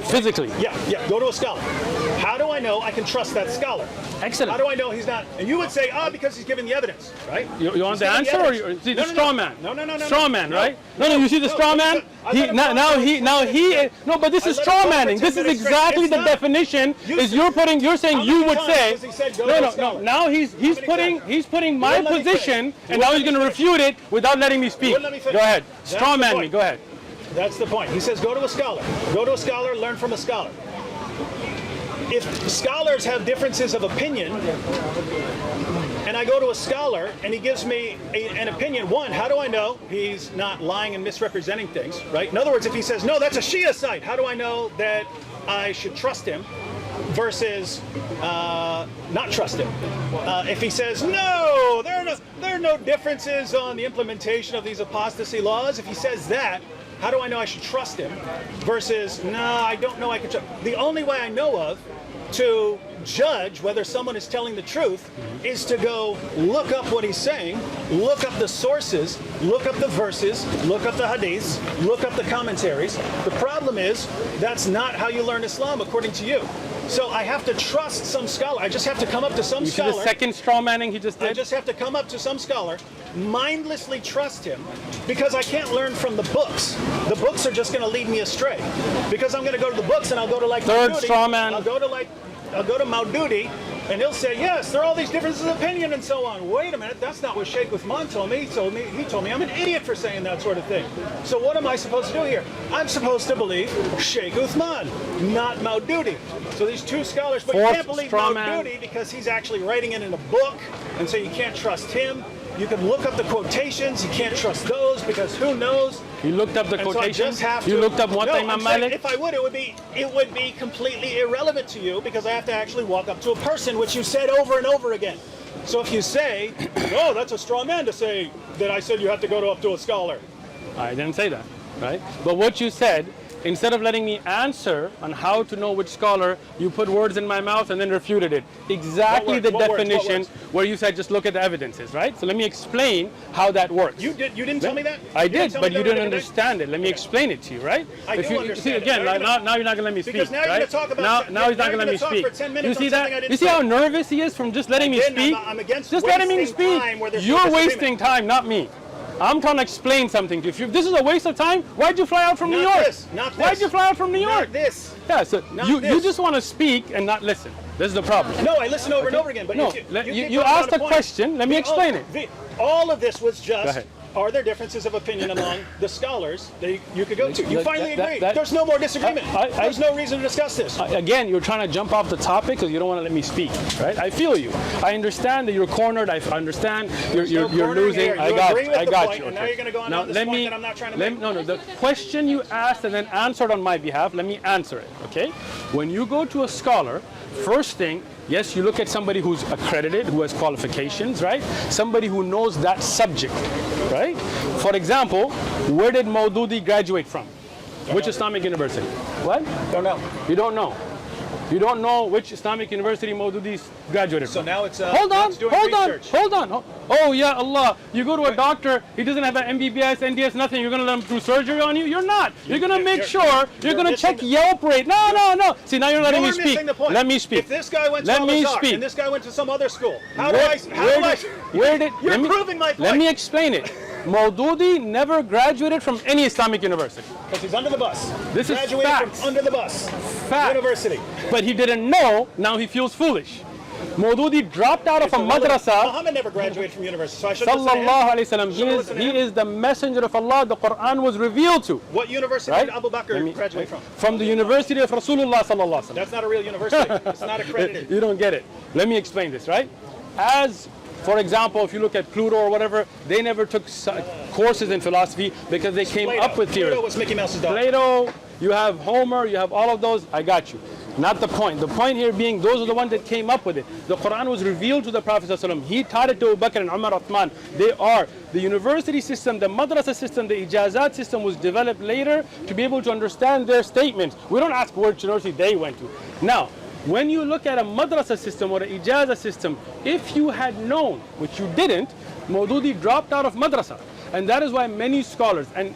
Physically. Yeah, go to a scholar. How do I know I can trust that scholar? Excellent. How do I know he's not? And you would say, because he's giving the evidence, right? You want the answer, or you see the straw man? No. Straw man, right? No, you see the straw man? No, but this is straw manning. This is exactly the definition. You're saying you would say. No. Now he's putting my position, and now he's going to refute it without letting me speak. Go ahead. Straw man me. Go ahead. That's the point. He says, go to a scholar. Go to a scholar, learn from a scholar. If scholars have differences of opinion, and I go to a scholar and he gives me an opinion, one, how do I know he's not lying and misrepresenting things, right? In other words, if he says, no, that's a Shia site, how do I know that I should trust him versus not trust him? If he says, no, there are no differences on the implementation of these apostasy laws, if he says that, how do I know I should trust him versus, no, I don't know I can trust. The only way I know of to judge whether someone is telling the truth is to go look up what he's saying, look up the sources, look up the verses, look up the hadiths, look up the commentaries. The problem is that's not how you learn Islam according to you. So I have to trust some scholar. I just have to come up to some scholar. You see the second straw manning he just did? I just have to come up to some scholar, mindlessly trust him, because I can't learn from the books. The books are just going to lead me astray. Because I'm going to go to the books and I'll go to like third Maududi, straw man. I'll go to Maududi, and he'll say, yes, there are all these differences of opinion and so on. Wait a minute, that's not what Sheikh Uthman told me. He told me I'm an idiot for saying that sort of thing. So what am I supposed to do here? I'm supposed to believe Sheikh Uthman, not Maududi. So these two scholars, but you can't believe Maududi because he's actually writing it in a book, and so you can't trust him. You can look up the quotations. You can't trust those because who knows? You looked up the And so I quotations? just have to, You looked up what no, Imam I'm saying Malik? if I would, it would be completely irrelevant to you because I have to actually walk up to a person, which you said over and over again. So if you say, "Oh, that's a straw man to say that I said you have to go up to a scholar," I didn't say that, right? But what you said, instead of letting me answer on how to know which scholar, you put words in my mouth and then refuted it. Exactly the definition where you said just look at the evidences, right? So let me explain how that works. You didn't tell me that? I did, but you didn't understand it. Let me explain it to you, right? I do understand see, again, it. now you're not going to let me speak, because now right? you're going to talk about now he's not going to let me speak. For 10 minutes You see on something I that? didn't You see say. how nervous he is from just letting me Again, speak? I'm against just letting me wasting speak. time where there's You're no wasting time, not me. I'm trying to explain something to you. If this is a waste of time, why'd you fly out from New York? Not this. Why'd you fly out from New York? Not this. Yeah, so Not you this. just want to speak and not listen. This is the problem. No, I listen over and over again. But No, you asked a question. Let me explain it. All of this was just, ahead. are there differences of opinion among the scholars that you could go to? You That- finally that- agreed. that- There's no more disagreement. There's no reason to discuss this. Again, you're trying to jump off the topic because you don't want to let me speak, right? I feel you. I understand that you're cornered. I understand you're cornering losing. here. I You got agree with I the got point, you. and now okay. you're gonna go on Now, down this let point me, that I'm not trying to let make. me- No, the question you asked and then answered on my behalf, let me answer it, okay? When you go to a scholar, first thing, yes, you look at somebody who's accredited, who has qualifications, right? Somebody who knows that subject, right? For example, where did Maududi graduate from? Which Islamic university? What? Don't know. You don't know. You don't know which Islamic university Maududi graduated So from. now it's Hold on, it's doing hold research. on. Oh, yeah, Allah. You go to a doctor, he doesn't have an MBBS, NDS, nothing. You're going to let him do surgery on you? You're not. You're going to make sure, you're going to check Yelp rate. No. See, now you're letting me You're speak. missing the point. Let me speak. If this guy went to Let me Al-Azhar speak. and this guy went to some other school, how Where do You're proving my point. Let me explain it. Maududi never graduated from any Islamic university. Because he's under the bus. This is Graduated facts. from under the bus. Fact. University. But he didn't know, now he feels foolish. Maududi dropped out of a madrasa. Muhammad never graduated from university, so I shouldn't listen to him. Sallallahu alayhi wasallam. He is the messenger of Allah the Quran was revealed to. What university Right? did Abu Bakr graduate from? From the University of Rasulullah sallallahu alaihi wasallam. That's not a real university. It's not accredited. You don't get it. Let me explain this, right? As, for example, if you look at Pluto or whatever, they never took courses in philosophy because they came up with theories. Pluto was Mickey Mouse's dog. Plato, you have Homer, you have all of those. I got you. Not the point. The point here being those are the ones that came up with it. The Quran was revealed to the Prophet ﷺ. He taught it to Abu Bakr and Umar Uthman. They are. The university system, the madrasa system, the ijazat system was developed later to be able to understand their statements. We don't ask which university they went to. Now, when you look at a madrasa system or an ijazah system, if you had known, which you didn't, Maududi dropped out of madrasa. And that is why many scholars, and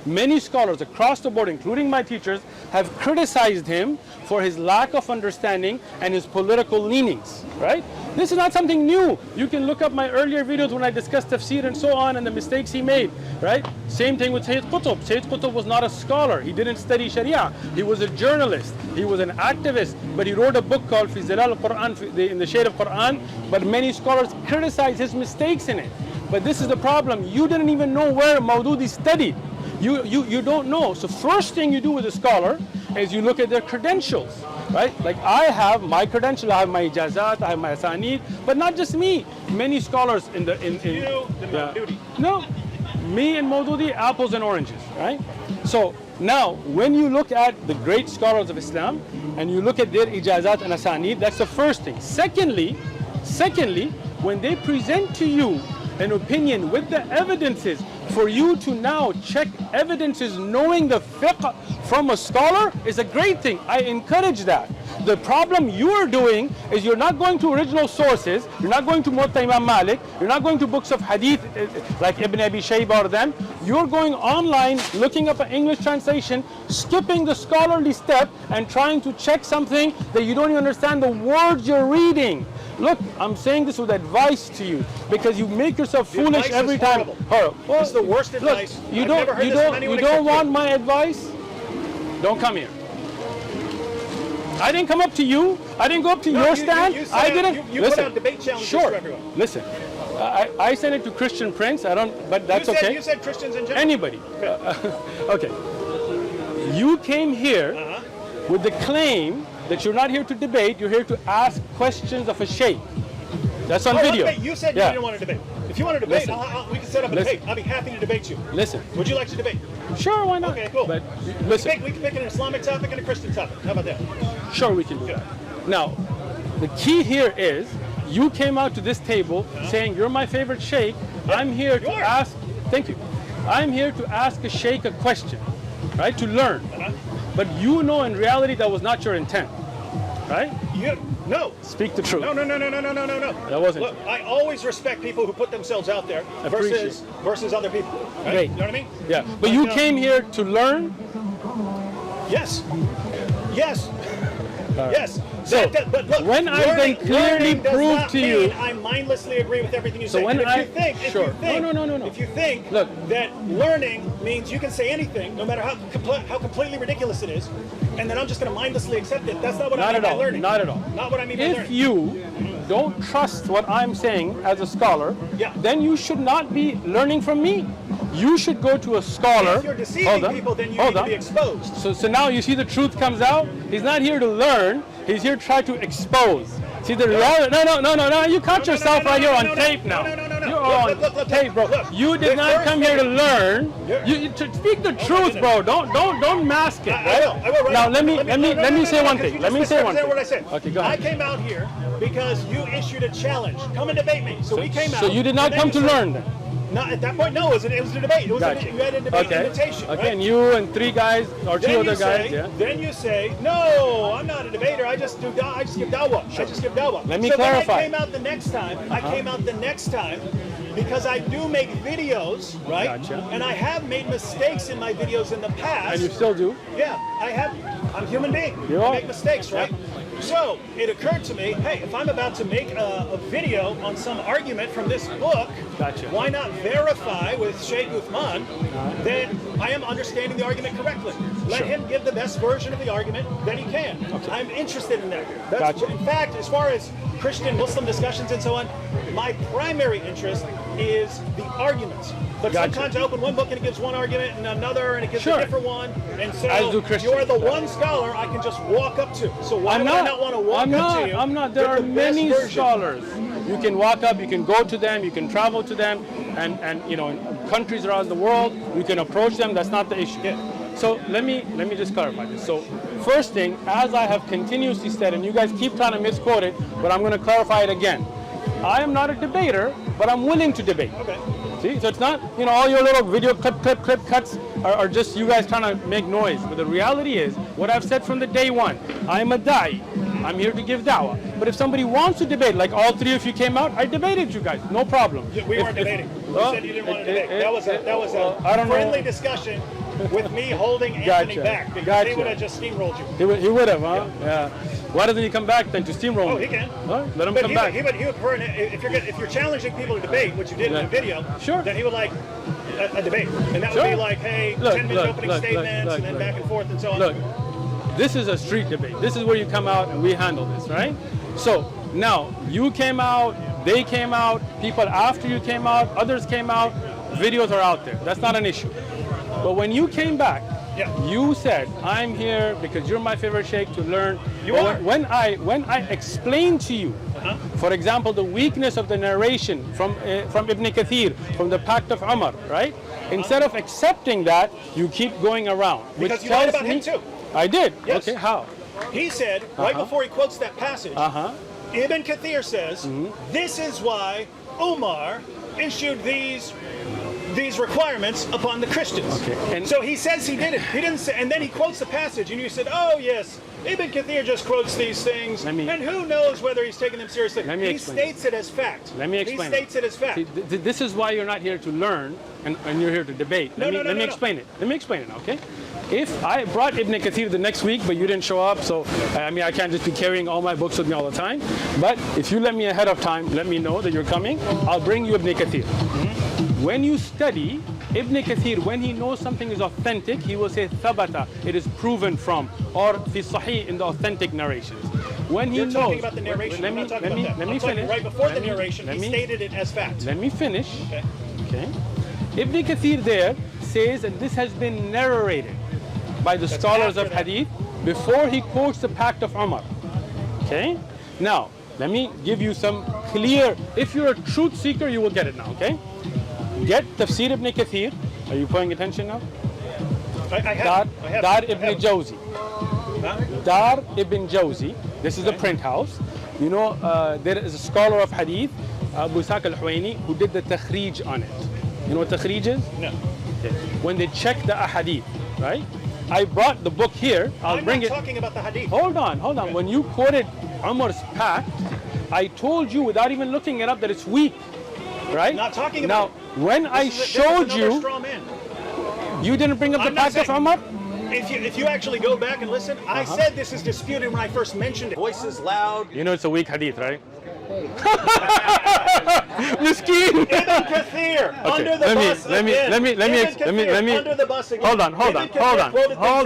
many scholars across the board, including my teachers, have criticized him for his lack of understanding and his political leanings, right? This is not something new. You can look up my earlier videos when I discussed tafsir and so on and the mistakes he made, right? Same thing with Sayyid Qutb. Sayyid Qutb was not a scholar. He didn't study Sharia. He was a journalist. He was an activist, but he wrote a book called Fi Zilal al-Quran, in the Shade of Quran, but many scholars criticize his mistakes in it. But this is the problem. You didn't even know where Maududi studied. You don't know. So first thing you do with a scholar is you look at their credentials, right? Like I have my credential, I have my ijazat, I have my asanid, but not just me. Many scholars in Maududi. No, me and Maududi, apples and oranges, right? So now, when you look at the great scholars of Islam and you look at their ijazat and asanid, that's the first thing. Secondly, when they present to you an opinion with the evidences, for you to now check evidences knowing the fiqh from a scholar is a great thing. I encourage that. The problem you are doing is you're not going to original sources, you're not going to Muwatta Imam Malik, you're not going to books of hadith like Ibn Abi Shayba or them. You're going online, looking up an English translation, skipping the scholarly step and trying to check something that you don't even understand the words you're reading. Look, I'm saying this with advice to you because you make yourself foolish every time. Well, this is the worst advice. You don't want my advice? Don't come here. I didn't come up to you. I didn't go up to your stand. I didn't. You listen, put out debate challenges to everyone. Listen, I sent it to Christian Prince. I don't, but that's okay. You said Christians in general. Anybody. Okay. You came here with the claim that you're not here to debate. You're here to ask questions of a sheikh. That's on video. You said you didn't want to debate. If you want to debate, Listen. we can set up a Listen. debate. I'll be happy to debate you. Listen. Would you like to debate? Sure, why not? Okay, cool. But listen. We can pick an Islamic topic and a Christian topic. How about that? Sure, we can do that. Now, the key here is you came out to this table saying you're my favorite sheikh. I'm here to ask. Thank you. I'm here to ask a sheikh a question, right? To learn. But you know, in reality, that was not your intent, right? No. Speak the truth. No. That wasn't. Look, I always respect people who put themselves out there versus other people. Right? Great. You know what I mean? Yeah. But you came here to learn. Yes. Yes. Yes. So, but look, when I then clearly prove to you, I mindlessly agree with everything you say. So when if I you think, no. If you think Look. that learning means you can say anything, no matter how completely ridiculous it is, and then I'm just going to mindlessly accept it, that's not what I mean by learning. Not at all. Not what I mean by If learning. you don't trust what I'm saying as a scholar, then you should not be learning from me. You should go to a scholar. If you're deceiving people, then you need to be exposed. So now you see the truth comes out. He's not here to learn. He's here to try to expose. See the reality? No. You caught yourself right here on tape now. You're on tape, bro. You did not come here to learn. You to speak the truth, bro. Don't mask it. Right? Now let me say one thing. Let me say one thing. Okay, go ahead. I came out here because you issued a challenge. Come and debate me. So we came out. So you did not come to learn then? No, at that point, no. It was a debate. You had a debate invitation. Okay, right? and you and three guys or two other guys. Then you say, no, I'm not a debater. I just give dawah. I just give dawah. Let me clarify. Then I came out the next time. I came out the next time because I do make videos, right? Gotcha. And I have made mistakes in my videos in the past. And you still do? Yeah, I have. I'm a human being. I make mistakes, right? So it occurred to me, hey, if I'm about to make a video on some argument from this book, why not verify with Sheikh Uthman that I am understanding the argument correctly? Let him give the best version of the argument that he can. I'm interested in that. In fact, as far as Christian-Muslim discussions and so on, my primary interest is the arguments. But sometimes I open one book and it gives one argument and another and it gives a different one. And so you're the one scholar I can just walk up to. So why would I not want to walk up to you? I'm not. There are many scholars. You can walk up, you can go to them, you can travel to them, and you know, in countries around the world, you can approach them. That's not the issue. So let me just clarify this. So first thing, as I have continuously said, and you guys keep trying to misquote it, but I'm going to clarify it again. I am not a debater, but I'm willing to debate. Okay. See, so it's not, you know, all your little video clip cuts are just you guys trying to make noise. But the reality is, what I've said from the day one, I'm a da'i. I'm here to give dawah. But if somebody wants to debate, like all three of you came out, I debated you guys, no problem. We weren't debating. You said you didn't want to debate. That was a friendly discussion with me holding Anthony back. Because he would have just steamrolled you. He would have, huh? Yeah. Why doesn't he come back then to steamroll? Oh, he can. Let him come back. He would prefer, if you're challenging people to debate, which you did in the video, then he would like a debate. And that would be like, hey, 10-minute opening statements and then back and forth and so on. Look, this is a street debate. This is where you come out and we handle this, right? So now you came out, they came out, people after you came out, others came out, videos are out there. That's not an issue. But when you came back, you said, I'm here because you're my favorite sheikh to learn. When I explained to you, for example, the weakness of the narration from Ibn Kathir, from the Pact of Umar, right? Instead of accepting that, you keep going around. Because you lied about him too. I did? Yes. Okay, how? He said, right before he quotes that passage, Ibn Kathir says, this is why Umar issued these requirements upon the Christians. Okay. And so he says he did it. He didn't say, and then he quotes the passage, and you said, "Oh yes, Ibn Kathir just quotes these things, and who knows whether he's taking them seriously." He states it as fact. Let me explain. He states it as fact. See, this is why you're not here to learn, and you're here to debate. Let me explain it. Let me explain it. Okay. If I brought Ibn Kathir the next week, but you didn't show up, so I mean I can't just be carrying all my books with me all the time. But if you let me ahead of time, let me know that you're coming, I'll bring you Ibn Kathir. When you study Ibn Kathir, when he knows something is authentic, he will say thabata, it is proven from, or fi sahih, in the authentic narrations. When he knows, talking about the narration. Let me finish. Right before the narration, he stated it as fact. Let me finish. Okay. Ibn Kathir there says, and this has been narrated by the scholars of hadith before he quotes the Pact of Umar. Okay. Now, let me give you some clear, if you're a truth seeker, you will get it now, okay? Get Tafseer ibn Kathir. Are you paying attention now? I have. Dar ibn Jawzi. Dar ibn Jawzi. This is the print house. You know, there is a scholar of hadith, Abu Ishaq al-Huwaini, who did the takhrij on it. You know what takhrij is? No. Okay. When they check the ahadith, right? I brought the book here. I'm not talking about the hadith. Hold on. Okay. When you quoted Umar's pact, I told you without even looking it up that it's weak, right? I'm not talking about now, when I showed you, you didn't bring up the pact of Umar? If you actually go back and listen, I said this is disputed when I first mentioned it. Voices loud. You know it's a weak hadith, right? Miskeen. Ibn Kathir under the bus again. Under the bus again. Hold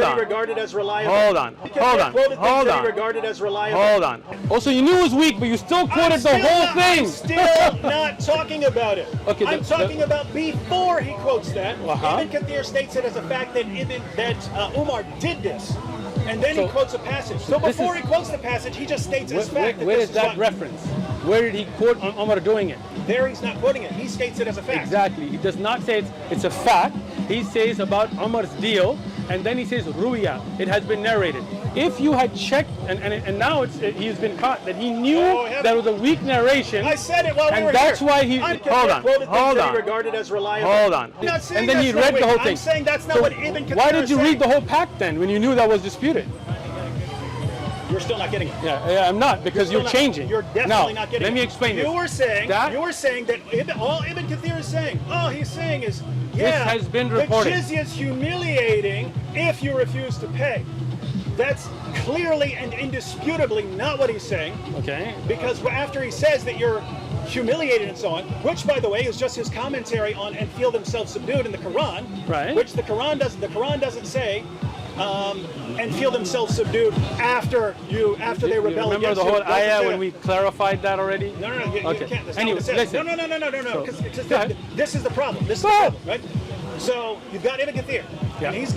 on. Regarded as reliable. Hold on. Regarded as reliable. Also, you knew it was weak, but you still quoted the whole thing. I'm still not talking about it. Okay, I'm talking about before he quotes that. Ibn Kathir states it as a fact that Umar did this. And then he quotes a passage. So before he quotes the passage, he just states as fact. Where is that reference? Where did he quote on Umar doing it? There he's not quoting it. He states it as a fact. Exactly. He does not say it's a fact. He says about Umar's deal, and then he says ruya. It has been narrated. If you had checked, and now he's been caught that he knew that was a weak narration. I said it while we were here. And that's why he hold on. Regarded as reliable. Hold on. And then he read the whole thing. I'm saying that's not what Ibn Kathir Why did you said. read the whole pact then when you knew that was disputed? You're still not getting it. Yeah, I'm not, because you're changing. You're definitely not getting it. Let me explain this. You were saying that all Ibn Kathir is saying, all he's saying is, this has been reported. The jizya is humiliating if you refuse to pay. That's clearly and indisputably not what he's saying. Okay. Because after he says that you're humiliated and so on, which by the way is just his commentary on and feel themselves subdued in the Quran, right? Which the Quran doesn't say. And feel themselves subdued after they rebel against you. Remember the whole ayah when we clarified that already? No, you can't. That's anyway, listen. No. Because this is the problem. This is the problem, right? So you've got Ibn Kathir, and he's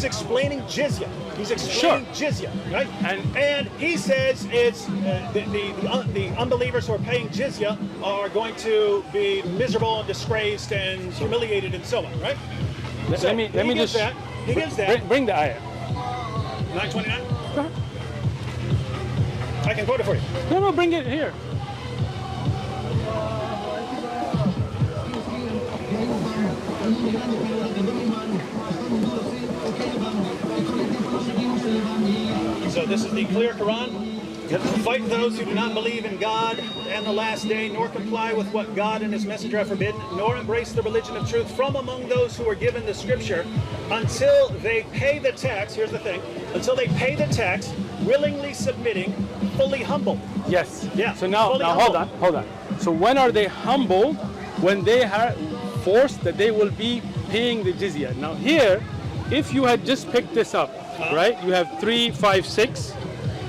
explaining jizya. He's explaining jizya, right? And he says it's the unbelievers who are paying jizya are going to be miserable and disgraced and humiliated and so on, right? Let me just. He gives that. Bring the ayah. 929? I can quote it for you. No, bring it here. So this is the clear Quran. Fight those who do not believe in God and the last day, nor comply with what God and his messenger have forbidden, nor embrace the religion of truth from among those who are given the scripture until they pay the tax. Here's the thing. Until they pay the tax, willingly submitting, fully humble. Yes. Yeah. So now hold on. So when are they humbled? When they are forced that they will be paying the jizya. Now here, if you had just picked this up, right? You have 3, 5, 6.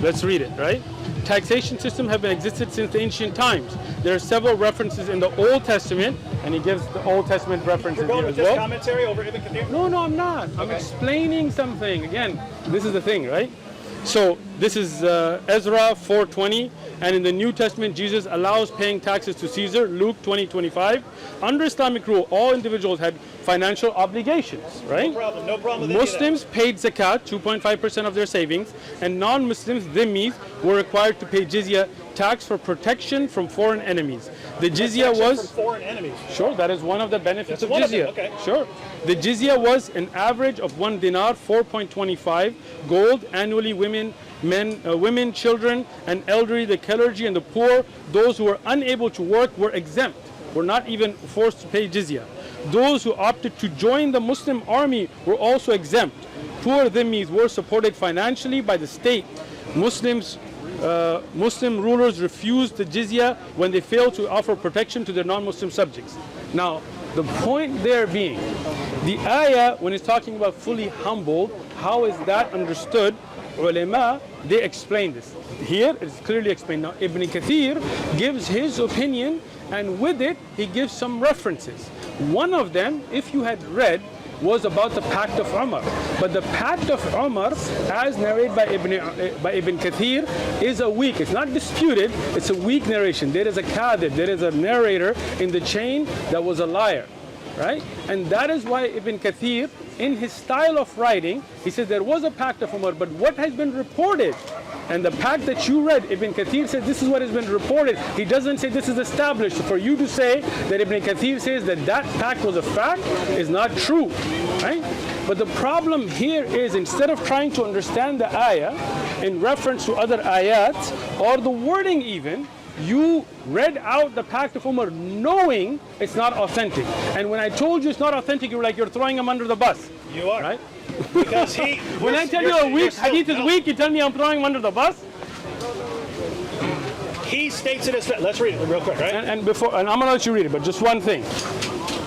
Let's read it, right? Taxation system have been existed since the ancient times. There are several references in the Old Testament, and he gives the Old Testament references here as well. This commentary over Ibn Kathir? No, I'm not. I'm explaining something. Again, this is the thing, right? So this is Ezra 4:20, and in the New Testament, Jesus allows paying taxes to Caesar, Luke 20:25. Under Islamic rule, all individuals had financial obligations, right? No problem. Muslims paid zakat, 2.5% of their savings, and non-Muslims, dhimmis, were required to pay jizya, tax for protection from foreign enemies. The jizya was from foreign enemies. Sure, that is one of the benefits of one jizya. of them, okay. Sure. The jizya was an average of 1 dinar, 4.25 gold annually. Women, children, and elderly, the clergy and the poor, those who were unable to work were exempt, were not even forced to pay jizya. Those who opted to join the Muslim army were also exempt. Poor dhimmis were supported financially by the state. Muslim rulers refused the jizya when they failed to offer protection to their non-Muslim subjects. Now, the point there being, the ayah, when it's talking about fully humbled, how is that understood? Ulama, they explain this. Here it's clearly explained. Now Ibn Kathir gives his opinion, and with it he gives some references. One of them, if you had read was about the Pact of Umar. But the Pact of Umar, as narrated by Ibn Kathir, is a weak. It's not disputed. It's a weak narration. There is a kadhib. There is a narrator in the chain that was a liar, right? And that is why Ibn Kathir, in his style of writing, he said there was a Pact of Umar, but what has been reported, and the pact that you read, Ibn Kathir said this is what has been reported. He doesn't say this is established. For you to say that Ibn Kathir says that that pact was a fact is not true, right? But the problem here is, instead of trying to understand the ayah in reference to other ayats or the wording even, you read out the Pact of Umar knowing it's not authentic. And when I told you it's not authentic, you were like, you're throwing him under the bus. You are. Right? Because he... When I tell you a weak hadith is weak, you tell me I'm throwing him under the bus? He states it as... Let's read it real quick, right? And I'm going to let you read it, but just one thing.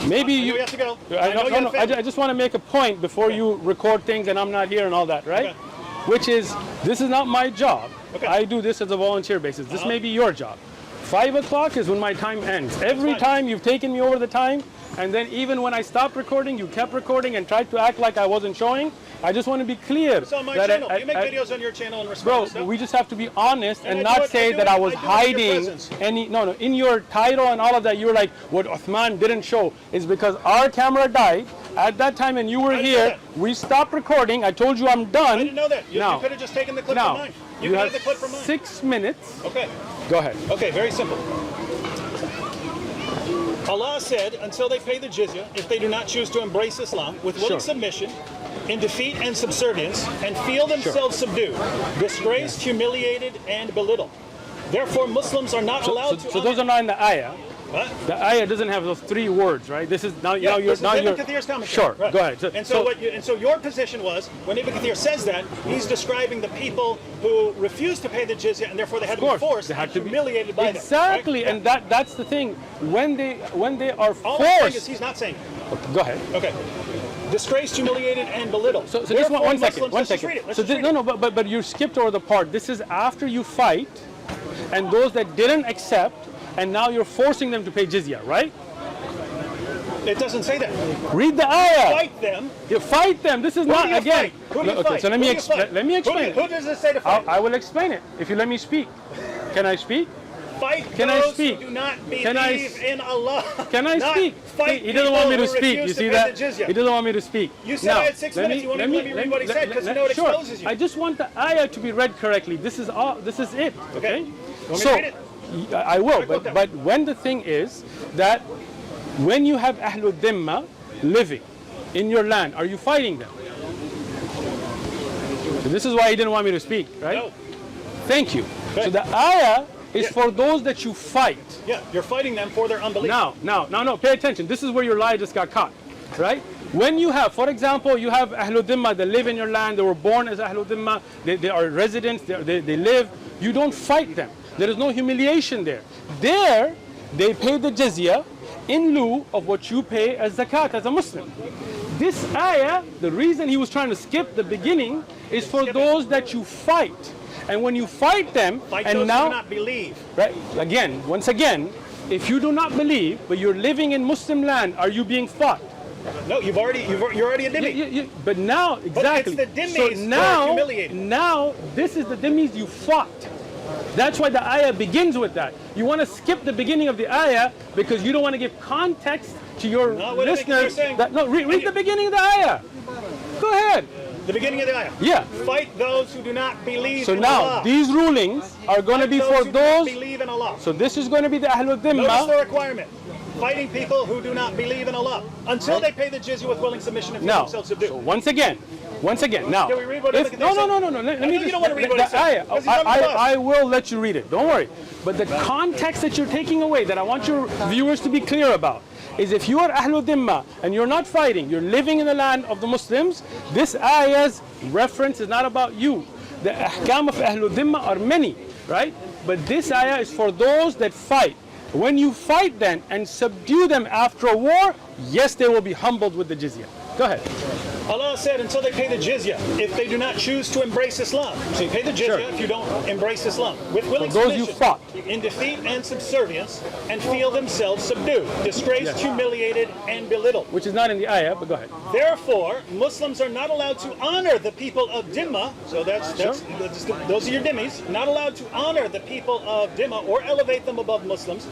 Maybe you have to go. I just want to make a point before you record things and I'm not here and all that, right? Okay. Which is, this is not my job. Okay. I do this as a volunteer basis. This may be your job. 5 o'clock is when my time ends. Every time you've taken me over the time, and then even when I stopped recording, you kept recording and tried to act like I wasn't showing. I just want to be clear. It's on my channel. You make videos on your channel and respond. Bro, we just have to be honest and not say that I was hiding any. No, in your title and all of that, you were like, what Uthman didn't show is because our camera died at that time and you were here. We stopped recording. I told you I'm done. I didn't know that. You could have just taken the clip from mine. You have the clip from mine. 6 minutes. Okay. Go ahead. Okay, very simple. Allah said, until they pay the jizya, if they do not choose to embrace Islam with willing submission, in defeat and subservience, and feel themselves subdued, disgraced, humiliated, and belittled. Therefore, Muslims are not allowed to... So those are not in the ayah. What? The ayah doesn't have those 3 words, right? This is now. Yeah, You're Ibn Kathir's commentary. Sure. Right. Go ahead. And so your position was, when Ibn Kathir says that, he's describing the people who refused to pay the jizya and therefore they had to be forced and humiliated by them. Exactly, and that's the thing. When they are forced. All I'm saying is he's not saying. Okay, go ahead. Okay. Disgraced, humiliated, and belittled. So just one second. Let's But you skipped over the part. This is after you fight, and those that didn't accept. And now you're forcing them to pay jizya, right? It doesn't say that. Read the ayah. Fight them. You fight them. This is not again. Who do you fight? So let me explain. Who does it say to fight? I will explain it if you let me speak. Can I speak? Fight those who do not believe in Allah. Can I speak? He doesn't want me to speak. You see that? He doesn't want me to speak. You said I had 6 minutes. You want to let me read what he said because you know it exposes you. I just want the ayah to be read correctly. This is it. Okay. So. I will, but when the thing is that when you have Ahlul Dhimma living in your land, are you fighting them? So this is why he didn't want me to speak, right? No. Thank you. So the ayah is for those that you fight. Yeah, you're fighting them for their unbelief. No, pay attention. This is where your lie just got caught, right? When you have, for example, you have Ahlul Dhimma, they live in your land, they were born as Ahlul Dhimma, they are residents, they live, you don't fight them. There is no humiliation there. There, they pay the jizya in lieu of what you pay as zakat as a Muslim. This ayah, the reason he was trying to skip the beginning is for those that you fight. And when you fight them, fight and those now, who do not believe. Right? Again, once again, if you do not believe, but you're living in Muslim land, are you being fought? No, you're already a dhimmi. But now, exactly. But it's the dhimmis so now, humiliated. Now, this is the dhimmis you fought. That's why the ayah begins with that. You want to skip the beginning of the ayah because you don't want to give context to your listeners. Read the beginning of the ayah. Go ahead. The beginning of the ayah. Yeah. Fight those who do not believe in now, Allah. These rulings are going to be for who those who believe in Allah. So this is going to be the Ahlul Dhimma. Notice the requirement. Fighting people who do not believe in Allah until they pay the jizya with willing submission and feel themselves subdued. So once again, now. Can we read what No. Let me you don't want to read what he said. I will let you read it. Don't worry. But the context that you're taking away, that I want your viewers to be clear about, is if you are Ahlul Dhimma and you're not fighting, you're living in the land of the Muslims, this ayah's reference is not about you. The ahkam of Ahlul Dhimma are many, right? But this ayah is for those that fight. When you fight them and subdue them after a war, yes, they will be humbled with the jizya. Go ahead. Allah said until they pay the jizya, if they do not choose to embrace Islam. So you pay the jizya if you don't embrace Islam. With willing those you submission, fought. in defeat and subservience, and feel themselves subdued, disgraced, humiliated, and belittled. Which is not in the ayah, but go ahead. Therefore, Muslims are not allowed to honor the people of Dhimma. So that's those are your dhimmis. Not allowed to honor the people of Dhimma or elevate them above Muslims.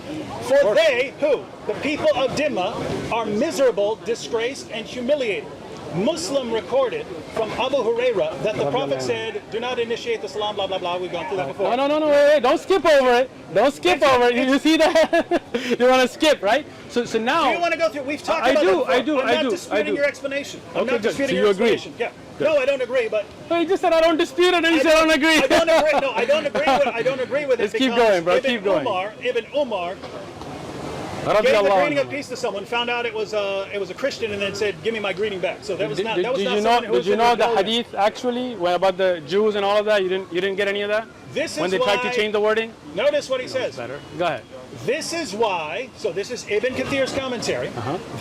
For they, who? The people of Dhimma, are miserable, disgraced, and humiliated. Muslim recorded from Abu Huraira that the Prophet said, do not initiate the salam, blah, blah, blah. We've gone through that before. No, wait, don't skip over it. Don't skip over it. You see that? You want to skip, right? So now... Do you want to go through? We've talked about that before. I'm not disputing your explanation. I'm not disputing your explanation. Yeah. No, I don't agree, but... No, you just said I don't dispute it, and you said I don't agree. I don't agree. No, I don't agree with it. Let's keep going, bro. Keep going. Ibn Umar gave the greeting of peace to someone, found out it was a Christian, and then said, "Give me my greeting back." So that was not. Did you know the hadith actually about the Jews and all of that? You didn't get any of that. This is when they tried to change the wording. Notice what he says. Better. Go ahead. This is why. So this is Ibn Kathir's commentary.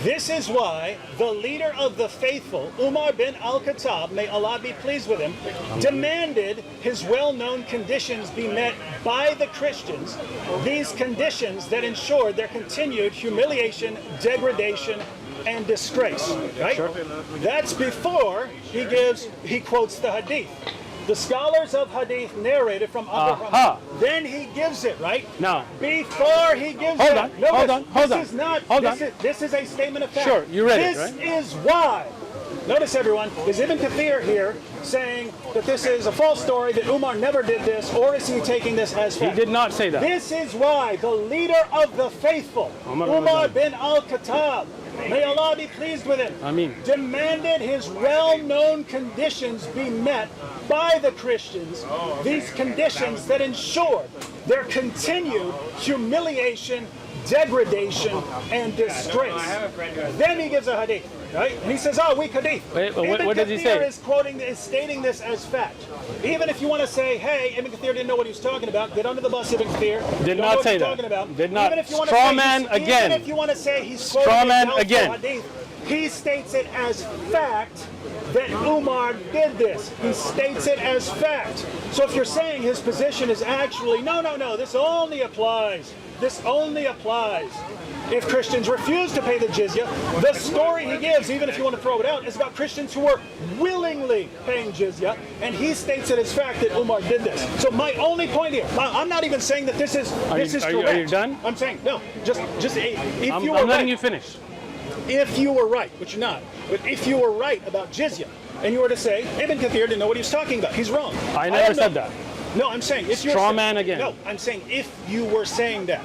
This is why the leader of the faithful, Umar bin al-Khattab, may Allah be pleased with him, demanded his well-known conditions be met by the Christians. These conditions that ensured their continued humiliation, degradation, and disgrace. Right? Sure. That's before he quotes the hadith. The scholars of hadith narrated from Abu Hurairah. Then he gives it, right? Now, before he gives hold it. On, hold on. This is a statement of fact. Sure, you read it, right? This is why. Notice, everyone, is Ibn Kathir here saying that this is a false story, that Umar never did this, or is he taking this as fact? He did not say that. This is why the leader of the faithful, Umar bin al-Khattab, may Allah be pleased with him, demanded his well-known conditions be met by the Christians, these conditions that ensured their continued humiliation, degradation, and disgrace. Then he gives a hadith, right? And he says, weak hadith. Wait, what does he say? Is stating this as fact. Even if you want to say, hey, Ibn Kathir didn't know what he was talking about, get under the bus, Ibn Kathir. Did not say that. Did not. Straw man again. Even if you want to say he's quoting hadith, he states it as fact that Umar did this. He states it as fact. So if you're saying his position is actually, no, this only applies if Christians refuse to pay the jizya. The story he gives, even if you want to throw it out, is about Christians who were willingly paying jizya, and he states it as fact that Umar did this. So my only point here, I'm not even saying that this is correct. Are you done? I'm saying, no, just if you were right. I'm letting you finish. If you were right, which you're not, but if you were right about jizya, and you were to say, Ibn Kathir didn't know what he was talking about, he's wrong. I never said that. No, I'm saying if you're straw man again. No, I'm saying if you were saying that.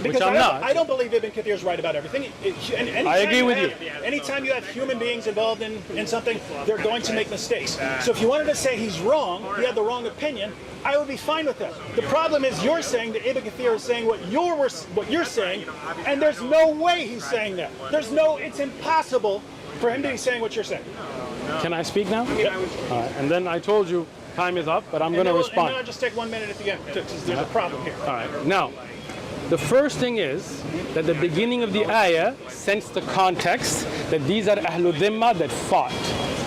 Because which I'm not. I don't believe Ibn Kathir is right about everything. I agree with you. Anytime you have human beings involved in something, they're going to make mistakes. So if you wanted to say he's wrong, he had the wrong opinion, I would be fine with that. The problem is you're saying that Ibn Kathir is saying what you're saying, and there's no way he's saying that. It's impossible for him to be saying what you're saying. Can I speak now? Yeah. And then I told you time is up, but I'm going to respond. And then I'll just take 1 minute at the end, because there's a problem here. All right. Now, the first thing is that the beginning of the ayah sends the context that these are Ahlul Dhimma that fought,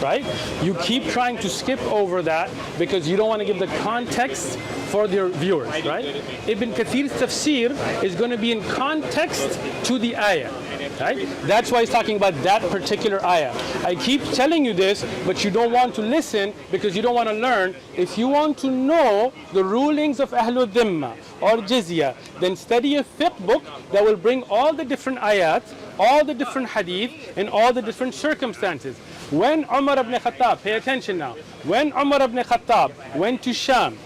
right? You keep trying to skip over that because you don't want to give the context for your viewers, right? Ibn Kathir's tafsir is going to be in context to the ayah. Right? That's why he's talking about that particular ayah. I keep telling you this, but you don't want to listen because you don't want to learn. If you want to know the rulings of Ahlul Dhimma or Jizya, then study a fiqh book that will bring all the different ayat, all the different hadith, and all the different circumstances. When Umar ibn Khattab, pay attention now, when Umar ibn Khattab went to Sham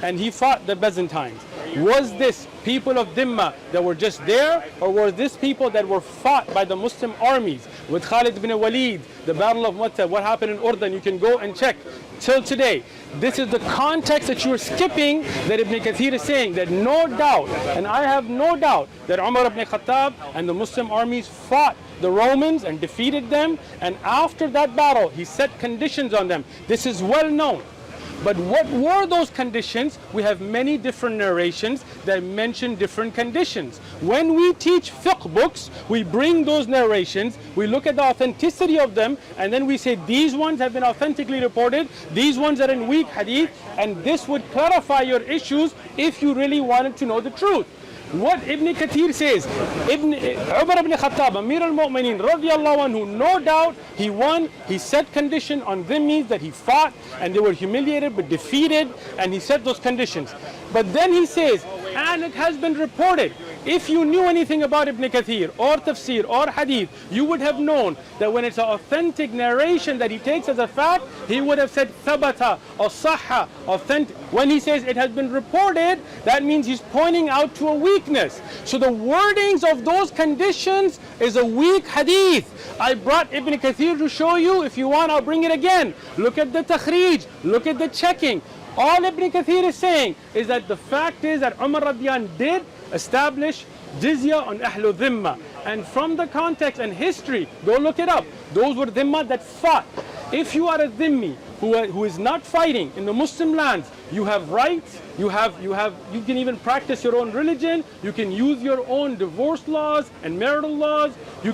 and he fought the Byzantines, was this people of Dhimma that were just there, or were this people that were fought by the Muslim armies with Khalid ibn Walid, the Battle of Mu'tah, what happened in Urdu? You can go and check till today. This is the context that you are skipping, that Ibn Kathir is saying that no doubt, and I have no doubt, that Umar ibn Khattab and the Muslim armies fought the Romans and defeated them, and after that battle he set conditions on them. This is well known. But what were those conditions? We have many different narrations that mention different conditions. When we teach fiqh books, we bring those narrations, we look at the authenticity of them, and then we say these ones have been authentically reported, these ones are in weak hadith, and this would clarify your issues if you really wanted to know the truth. What Ibn Kathir says, Umar ibn Khattab, Amir al-Mu'mineen, radiyallahu anhu, no doubt he won, he set condition on dhimmis that he fought, and they were humiliated but defeated, and he set those conditions. But then he says, and it has been reported, if you knew anything about Ibn Kathir or Tafseer or Hadith, you would have known that when it's an authentic narration that he takes as a fact, he would have said thabata or sahha, authentic. When he says it has been reported, that means he's pointing out to a weakness. So the wordings of those conditions is a weak hadith. I brought Ibn Kathir to show you. If you want, I'll bring it again. Look at the takhrij, look at the checking. All Ibn Kathir is saying is that the fact is that Umar radiyan did establish jizya on Ahlul Dhimma. And from the context and history, go look it up. Those were Dhimma that fought. If you are a Dhimmi who is not fighting in the Muslim lands, you have rights, you can even practice your own religion, you can use your own divorce laws and marital laws, you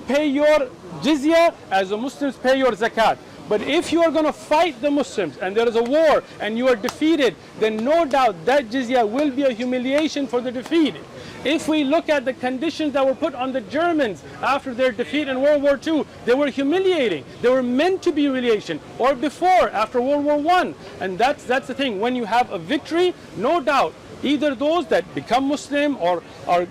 pay your jizya as the Muslims pay your zakat. But if you are going to fight the Muslims and there is a war and you are defeated, then no doubt that jizya will be a humiliation for the defeated. If we look at the conditions that were put on the Germans after their defeat in World War II, they were humiliating. They were meant to be humiliation, or before, after World War I. And that's the thing. When you have a victory, no doubt, either those that become Muslim or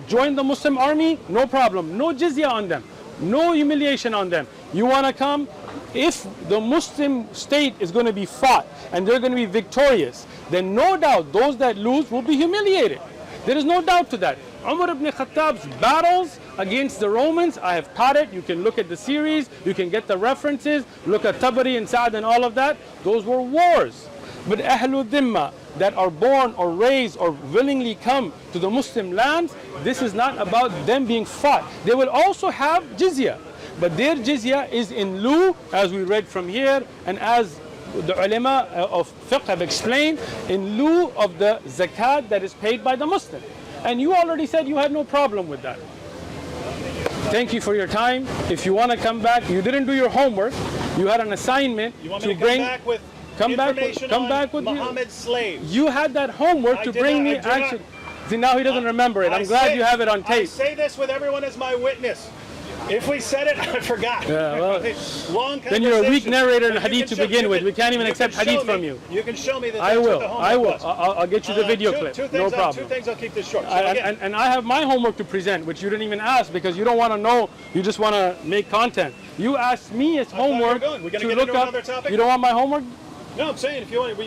join the Muslim army, no problem. No jizya on them. No humiliation on them. You want to come? If the Muslim state is going to be fought and they're going to be victorious, then no doubt those that lose will be humiliated. There is no doubt to that. Umar ibn Khattab's battles against the Romans, I have taught it. You can look at the series, you can get the references, look at Tabari and Sa'd and all of that. Those were wars. But Ahlul Dhimma that are born or raised or willingly come to the Muslim lands, this is not about them being fought. They will also have jizya. But their jizya is in lieu, as we read from here, and as the ulama of fiqh have explained, in lieu of the zakat that is paid by the Muslim. And you already said you had no problem with that. Thank you for your time. If you want to come back, you didn't do your homework. You had an assignment to bring. Come back with Muhammad's slaves. You had that homework to bring me action. See, now he doesn't remember it. I'm glad you have it on tape. I say this with everyone as my witness. If we said it, I forgot. Yeah, well, long then you're a weak narrator in hadith to begin with. We can't even accept hadith from you. You can show me that. I will. I'll get you the video clip. No problem. Two things. I'll keep this short. And I have my homework to present, which you didn't even ask because you don't want to know. You just want to make content. You asked me as homework to look up. You don't want my homework? No, I'm saying if you want,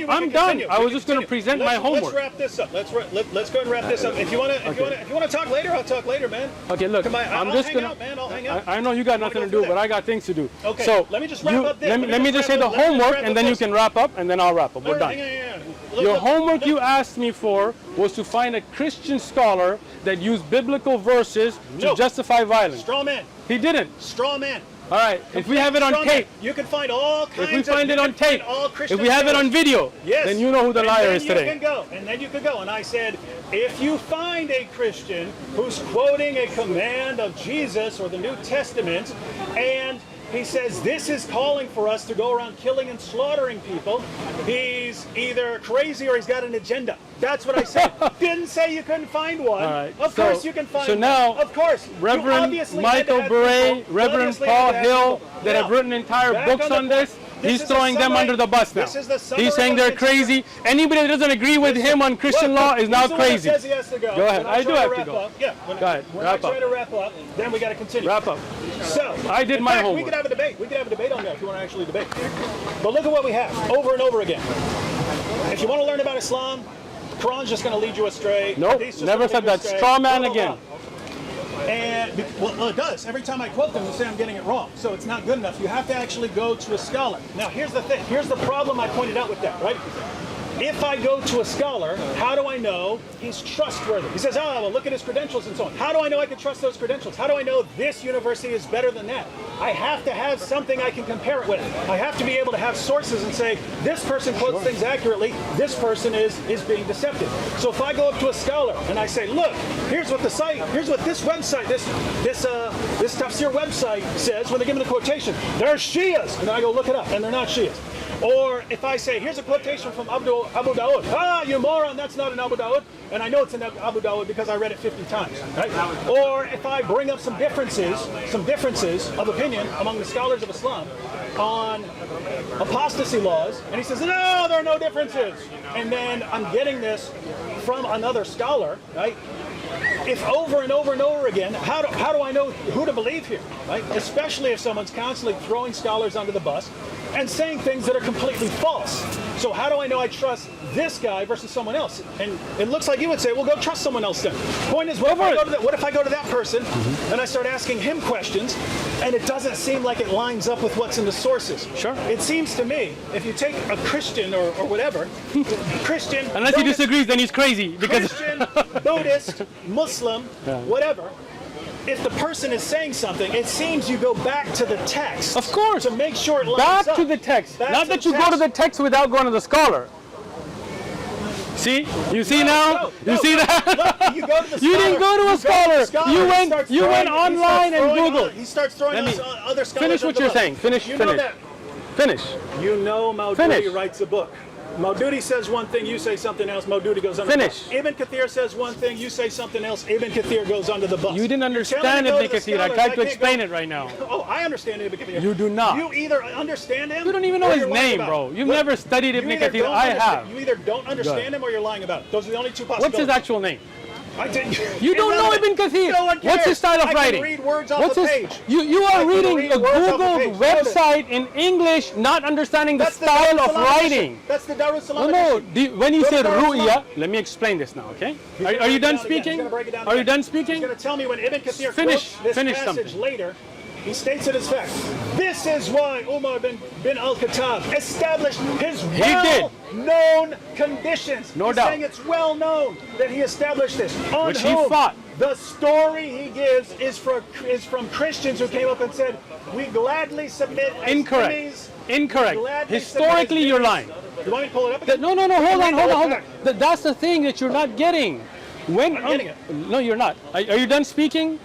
I'm done. I was just going to present my homework. Let's wrap this up. Let's go ahead and wrap this up. If you want to talk later, I'll talk later, man. Okay, look, I'm just gonna. I'll hang out. I know you got nothing to do, but I got things to do. Okay. So let me just wrap up this. Let me just say the homework, and then you can wrap up, and then I'll wrap up. We're done. Your homework you asked me for was to find a Christian scholar that used biblical verses to justify violence. Straw man. He didn't. Straw man. All right, if we have it on tape. You can find all kinds of... If we find it on tape, if we have it on video, then you know who the liar is today. And then you can go. And I said, if you find a Christian who's quoting a command of Jesus or the New Testament, and he says this is calling for us to go around killing and slaughtering people, he's either crazy or he's got an agenda. That's what I said. Didn't say you couldn't find one. Right. Of course you can find one. So now, of course, Reverend Michael Bure, Reverend Paul Hill, that have written entire books on this, he's throwing them under the bus now. He's saying they're crazy. Anybody that doesn't agree with him on Christian law is now crazy. Go ahead. I do have to go. Yeah. Go ahead. When I try to wrap up, then we got to continue. Wrap up. So, I did my homework. We could have a debate. We could have a debate on that if you want to actually debate. But look at what we have over and over again. If you want to learn about Islam, Quran's just going to lead you astray. Nope, never said that. Straw man again. And well, it does. Every time I quote them, you say I'm getting it wrong. So it's not good enough. You have to actually go to a scholar. Now, here's the thing. Here's the problem I pointed out with that, right? if I go to a scholar, how do I know he's trustworthy? He says, oh, well, look at his credentials and so on. How do I know I can trust those credentials? How do I know this university is better than that? I have to have something I can compare it with. I have to be able to have sources and say, this person quotes things accurately, this person is being deceptive. So if I go up to a scholar and I say, look, here's what this website, this Tafsir website says when they give me the quotation, they're Shias. And then I go look it up, and they're not Shias. Or if I say, here's a quotation from Abu Dawud. Ah, you moron, that's not an Abu Dawud. And I know it's an Abu Dawud because I read it 50 times. Right? Or if I bring up some differences of opinion among the scholars of Islam on apostasy laws, and he says, no, there are no differences. And then I'm getting this from another scholar, right? If over and over and over again, how do I know who to believe here, right? Especially if someone's constantly throwing scholars under the bus and saying things that are completely false. So how do I know I trust this guy versus someone else? And it looks like you would say, well, go trust someone else then. Point is, what if I go to that person and I start asking him questions and it doesn't seem like it lines up with what's in the sources? Sure. It seems to me, if you take a Christian or whatever, Christian... Unless he disagrees, then he's crazy. Because Christian, Buddhist, Muslim, whatever, if the person is saying something, it seems you go back to the text. Of course. To make sure it lines back up. to the text. Back Not to that the you go text. to the text without going to the scholar. See? You see now? You see that? Look, you go to the You scholar, didn't go to a scholar. You went online and Googled. He starts throwing Let me other scholars. finish what you're saying. Finish. You know that. Finish. You know Maududi Finish. writes a book. Maududi says one thing, you say something else, Maududi goes under Finish. the bus. Ibn Kathir says one thing, you say something else, Ibn Kathir goes under the bus. You didn't understand Ibn Kathir. I tried to explain it right now. Oh, I understand Ibn Kathir. You do not. You either understand him. You don't even know or his you're lying name, about bro. it. You've Look, never studied Ibn you either Kathir. don't I understand- have. You either don't understand him or you're lying about it. Those are the only two possibilities. What's his actual name? I didn't. You don't know Ibn Kathir. No one cares. What's his style of I writing? can read words off What's the his? page. You I are can reading read a words off the Googled page. Notice. website in English, not understanding the That's the style Darul of Salam writing. edition. That's the Darul Salam No, edition. when you Go say to Darul Salam. ru'ya, let me explain this now, okay? He's Are gonna you break it done down again. He's speaking? gonna break it down Are you again. done speaking? He's going to tell me when Ibn Kathir Finish quotes this finish passage something. later, he states it as fact. This is why Umar bin al-Khattab established his did. well-known conditions. No He's doubt. saying it's well known that he established this. On Which he whom fought. The story he gives is from Christians who came up and said, we gladly submit as Incorrect. enemies. Incorrect. Gladly Historically, submit as you're enemies." lying. You want me to pull it up again? No, hold on. Read the whole fact. That's the thing that you're not getting. When I'm getting it. No, you're not. Are you done speaking?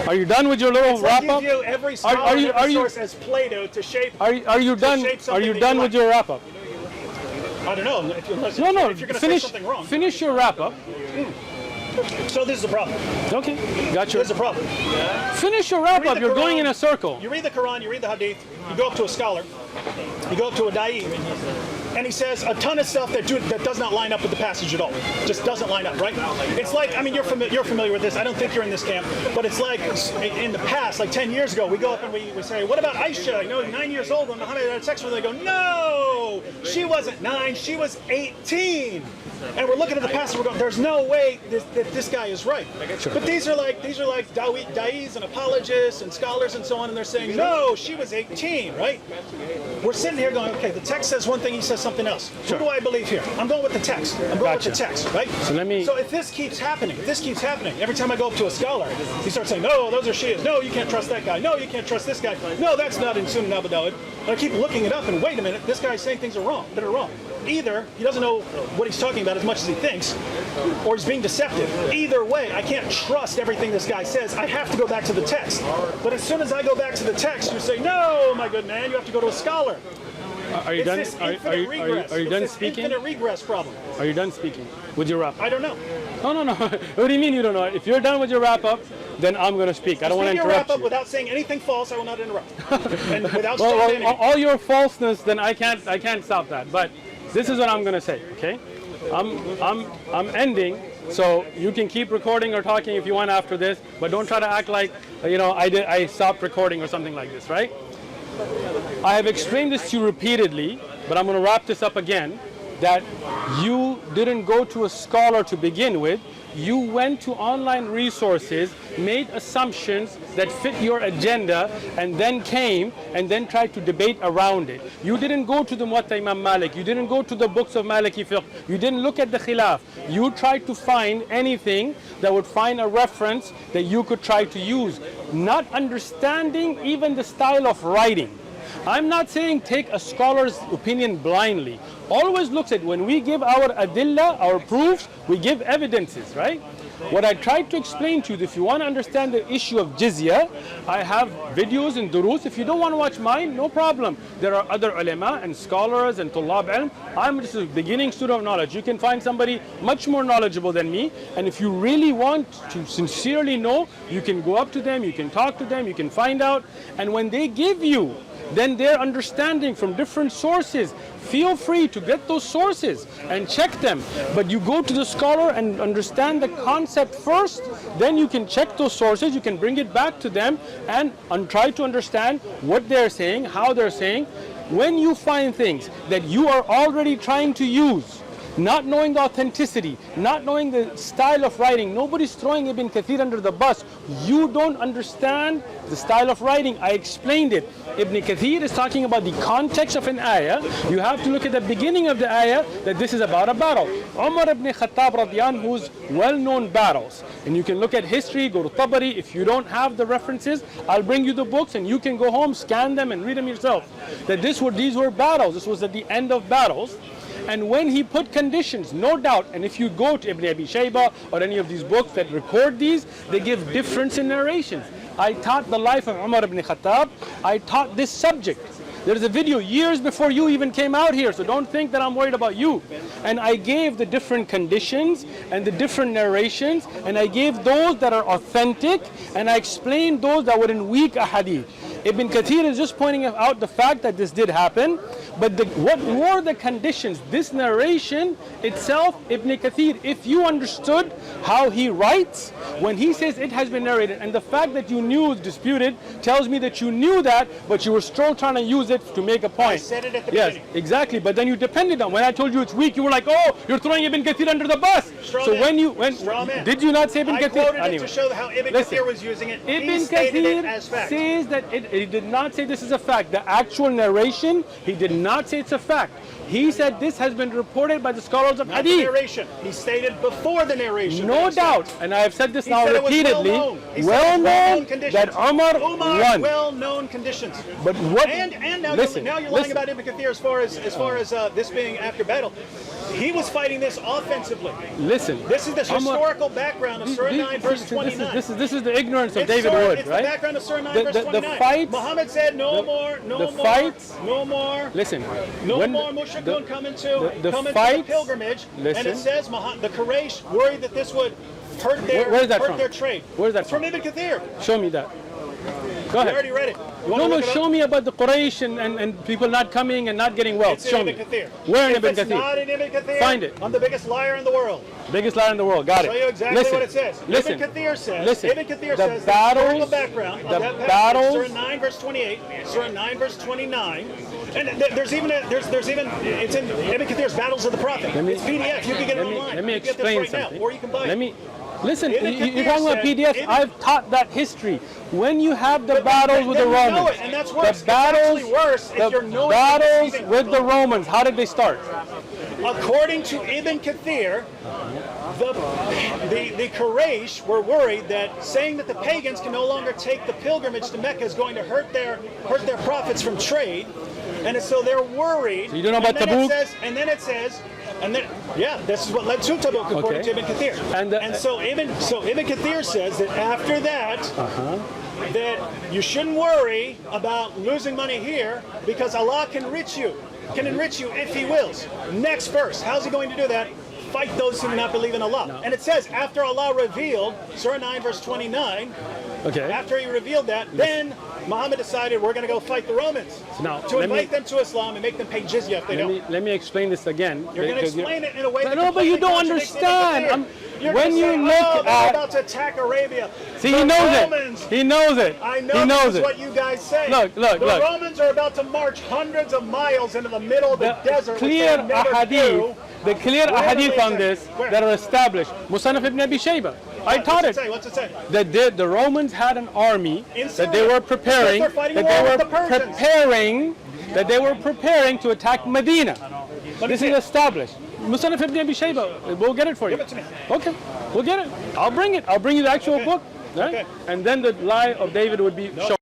Are you done with your little It's wrap like up? you view every scholar are you- and every are you- source as Play-Doh to shape. Are you done? shape Are something you that done you with like. your wrap up? I don't know if you're No, if you're going to say finish. something wrong. Finish your wrap up. So this is the problem. Okay, got your. This is the problem. Finish your wrap Read up. the You're going Quran. in a circle. You read the Quran, you read the Hadith, you go up to a scholar, you go up to a da'i, and he says a ton of stuff that does not line up with the passage at all. Just doesn't line up, right? It's like, I mean, you're familiar with this. I don't think you're in this camp, but it's like in the past, like 10 years ago, we go up and we say, what about Aisha? You know, 9 years old when Muhammad had sex with her. They go, no, she wasn't 9, she was 18. And we're looking at the passage, we're going, there's no way that this guy is right. But these are like da'is and apologists and scholars and so on, and they're saying, no, she was 18, right? We're sitting here going, okay, the text says one thing, he says something else. Who do I believe here? I'm going with the text. I'm going with the text, right? So if this keeps happening, every time I go up to a scholar, he starts saying, no, those are Shias. No, you can't trust that guy. No, you can't trust this guy. No, that's not in Sunan Abu Dawud. And I keep looking it up, and wait a minute, this guy's saying things are wrong, that are wrong. Either he doesn't know what he's talking about as much as he thinks, or he's being deceptive. Either way, I can't trust everything this guy says. I have to go back to the text. But as soon as I go back to the text, you say, no, my good man, you have to go to a scholar. Are you done? It's this Are infinite regress. you done It's this speaking? infinite regress problem. Are you done speaking? With your wrap up? I don't know. No. What do you mean you don't know? If you're done with your wrap up, then I'm going to speak. I don't want to Speak your interrupt wrap up you. without saying anything false, I will not interrupt. And without Well, saying anything. all your falseness, then I can't stop that. But this is what I'm going to say. Okay, I'm ending. So you can keep recording or talking if you want after this, but don't try to act like I stopped recording or something like this, right? I have explained this to you repeatedly, but I'm going to wrap this up again. that you didn't go to a scholar to begin with. You went to online resources, made assumptions that fit your agenda, and then came and then tried to debate around it. You didn't go to the Muwatta Imam Malik, you didn't go to the books of Maliki fiqh, you didn't look at the khilaf. You tried to find anything that would find a reference that you could try to use, not understanding even the style of writing. I'm not saying take a scholar's opinion blindly. Always looks at, when we give our adilla, our proofs, we give evidences, right? What I tried to explain to you, if you want to understand the issue of jizya, I have videos and durus. If you don't want to watch mine, no problem. There are other ulama and scholars and tullab ilm. I'm just a beginning student of knowledge. You can find somebody much more knowledgeable than me. And if you really want to sincerely know, you can go up to them, you can talk to them, you can find out. And when they give you then their understanding from different sources, feel free to get those sources and check them. But you go to the scholar and understand the concept first, then you can check those sources, you can bring it back to them and try to understand what they're saying, how they're saying. When you find things that you are already trying to use, not knowing the authenticity, not knowing the style of writing, nobody's throwing Ibn Kathir under the bus. You don't understand the style of writing. I explained it. Ibn Kathir is talking about the context of an ayah. You have to look at the beginning of the ayah, that this is about a battle. Umar ibn Khattab radiyallahu anhu's well-known battles. And you can look at history, go to Tabari. If you don't have the references, I'll bring you the books and you can go home, scan them and read them yourself. That these were battles. This was at the end of battles. And when he put conditions, no doubt, and if you go to Ibn Abi Shayba or any of these books that record these, they give difference in narrations. I taught the life of Umar ibn Khattab. I taught this subject. There's a video years before you even came out here, so don't think that I'm worried about you. And I gave the different conditions and the different narrations, and I gave those that are authentic, and I explained those that were in weak ahadith. Ibn Kathir is just pointing out the fact that this did happen, but what were the conditions? This narration itself, Ibn Kathir, if you understood how he writes, when he says it has been narrated, and the fact that you knew it's disputed tells me that you knew that, but you were still trying to use it to make a point. I said it at the beginning. Yes, exactly, but then you depended on, when I told you it's weak, you were like, oh, you're throwing Ibn Kathir under the bus. Did you not say Ibn Kathir? I quoted it to show how Ibn Kathir was using it. Ibn Kathir says that he did not say this is a fact. The actual narration, he did not say it's a fact. He said this has been reported by the scholars of Not hadith. the narration. He stated before the narration. No doubt, and I have said this now repeatedly. Well known that Umar won. Well-known conditions. But what? And now, listen, now you're lying about Ibn Kathir as far as this being after battle. He was fighting this offensively. Listen. This is the historical background of Surah 9, verse 29. This is the ignorance of David Wood, it's right? the background of Surah 9, verse 29. The fights. Muhammad said, no more. Listen. No more mushrikun coming to the pilgrimage. Listen. And it says the Quraysh worried that this would hurt their trade. Where's that from? Ibn Kathir. Show me that. Go ahead. You already read it. No, show me about the Quraysh and people not coming and not getting wealth. Show me. Where in Ibn Kathir? It's not in Ibn Kathir. Find it. I'm the biggest liar in the world. Biggest liar in the world. Got it. I'll show you exactly what it says. Listen. Ibn Kathir says. Listen. Ibn Kathir says. Battles. The background. The battles. Surah 9 verse 28. Surah 9 verse 29. And there's even it's in Ibn Kathir's Battles of the Prophet. It's PDF. You can get it online. Let me explain something. Or you can buy it. Listen, you're talking about PDFs. I've taught that history. When you have the battles with the Romans, know it, and that's worse. the battles, it's worse if you're knowing battles with the Romans, how did they start? According to Ibn Kathir, the Quraysh were worried that saying that the pagans can no longer take the pilgrimage to Mecca is going to hurt their profits from trade, and so they're worried. So you don't know about Tabuk? This is what led to Tabuk according to Ibn Kathir. And so Ibn Kathir says that after that, that you shouldn't worry about losing money here because Allah can enrich you if He wills. Next verse, how's He going to do that? Fight those who do not believe in Allah. No. And it says after Allah revealed, Surah 9 verse 29, after He revealed that, then Muhammad decided we're going to go fight the Romans to invite them to Islam and make them pay jizya if they don't. Let me explain this again. You're going to explain it in a way that but you don't understand. You're when gonna you say, look they're at, about to attack Arabia. see, The he knows Romans, it. He knows it. I know he knows this is it. what you guys say. Look, the look. Romans are about to march hundreds of miles into the middle of the desert, Clear which they never ahadith, do. the clear Wait a ahadith on second. this Where? that are established. Musannaf ibn Abi Shayba. I taught it. What's it say? That the Romans had an army In that they Syria. were preparing, Because they're fighting that war they with were the Persians. preparing to attack Medina. This is established. Musannaf ibn Abi Shayba. We'll get it for you. Give it to me. Okay, we'll get it. I'll bring it. I'll bring you the actual book. Right? Okay. And then the lie of David would be shown.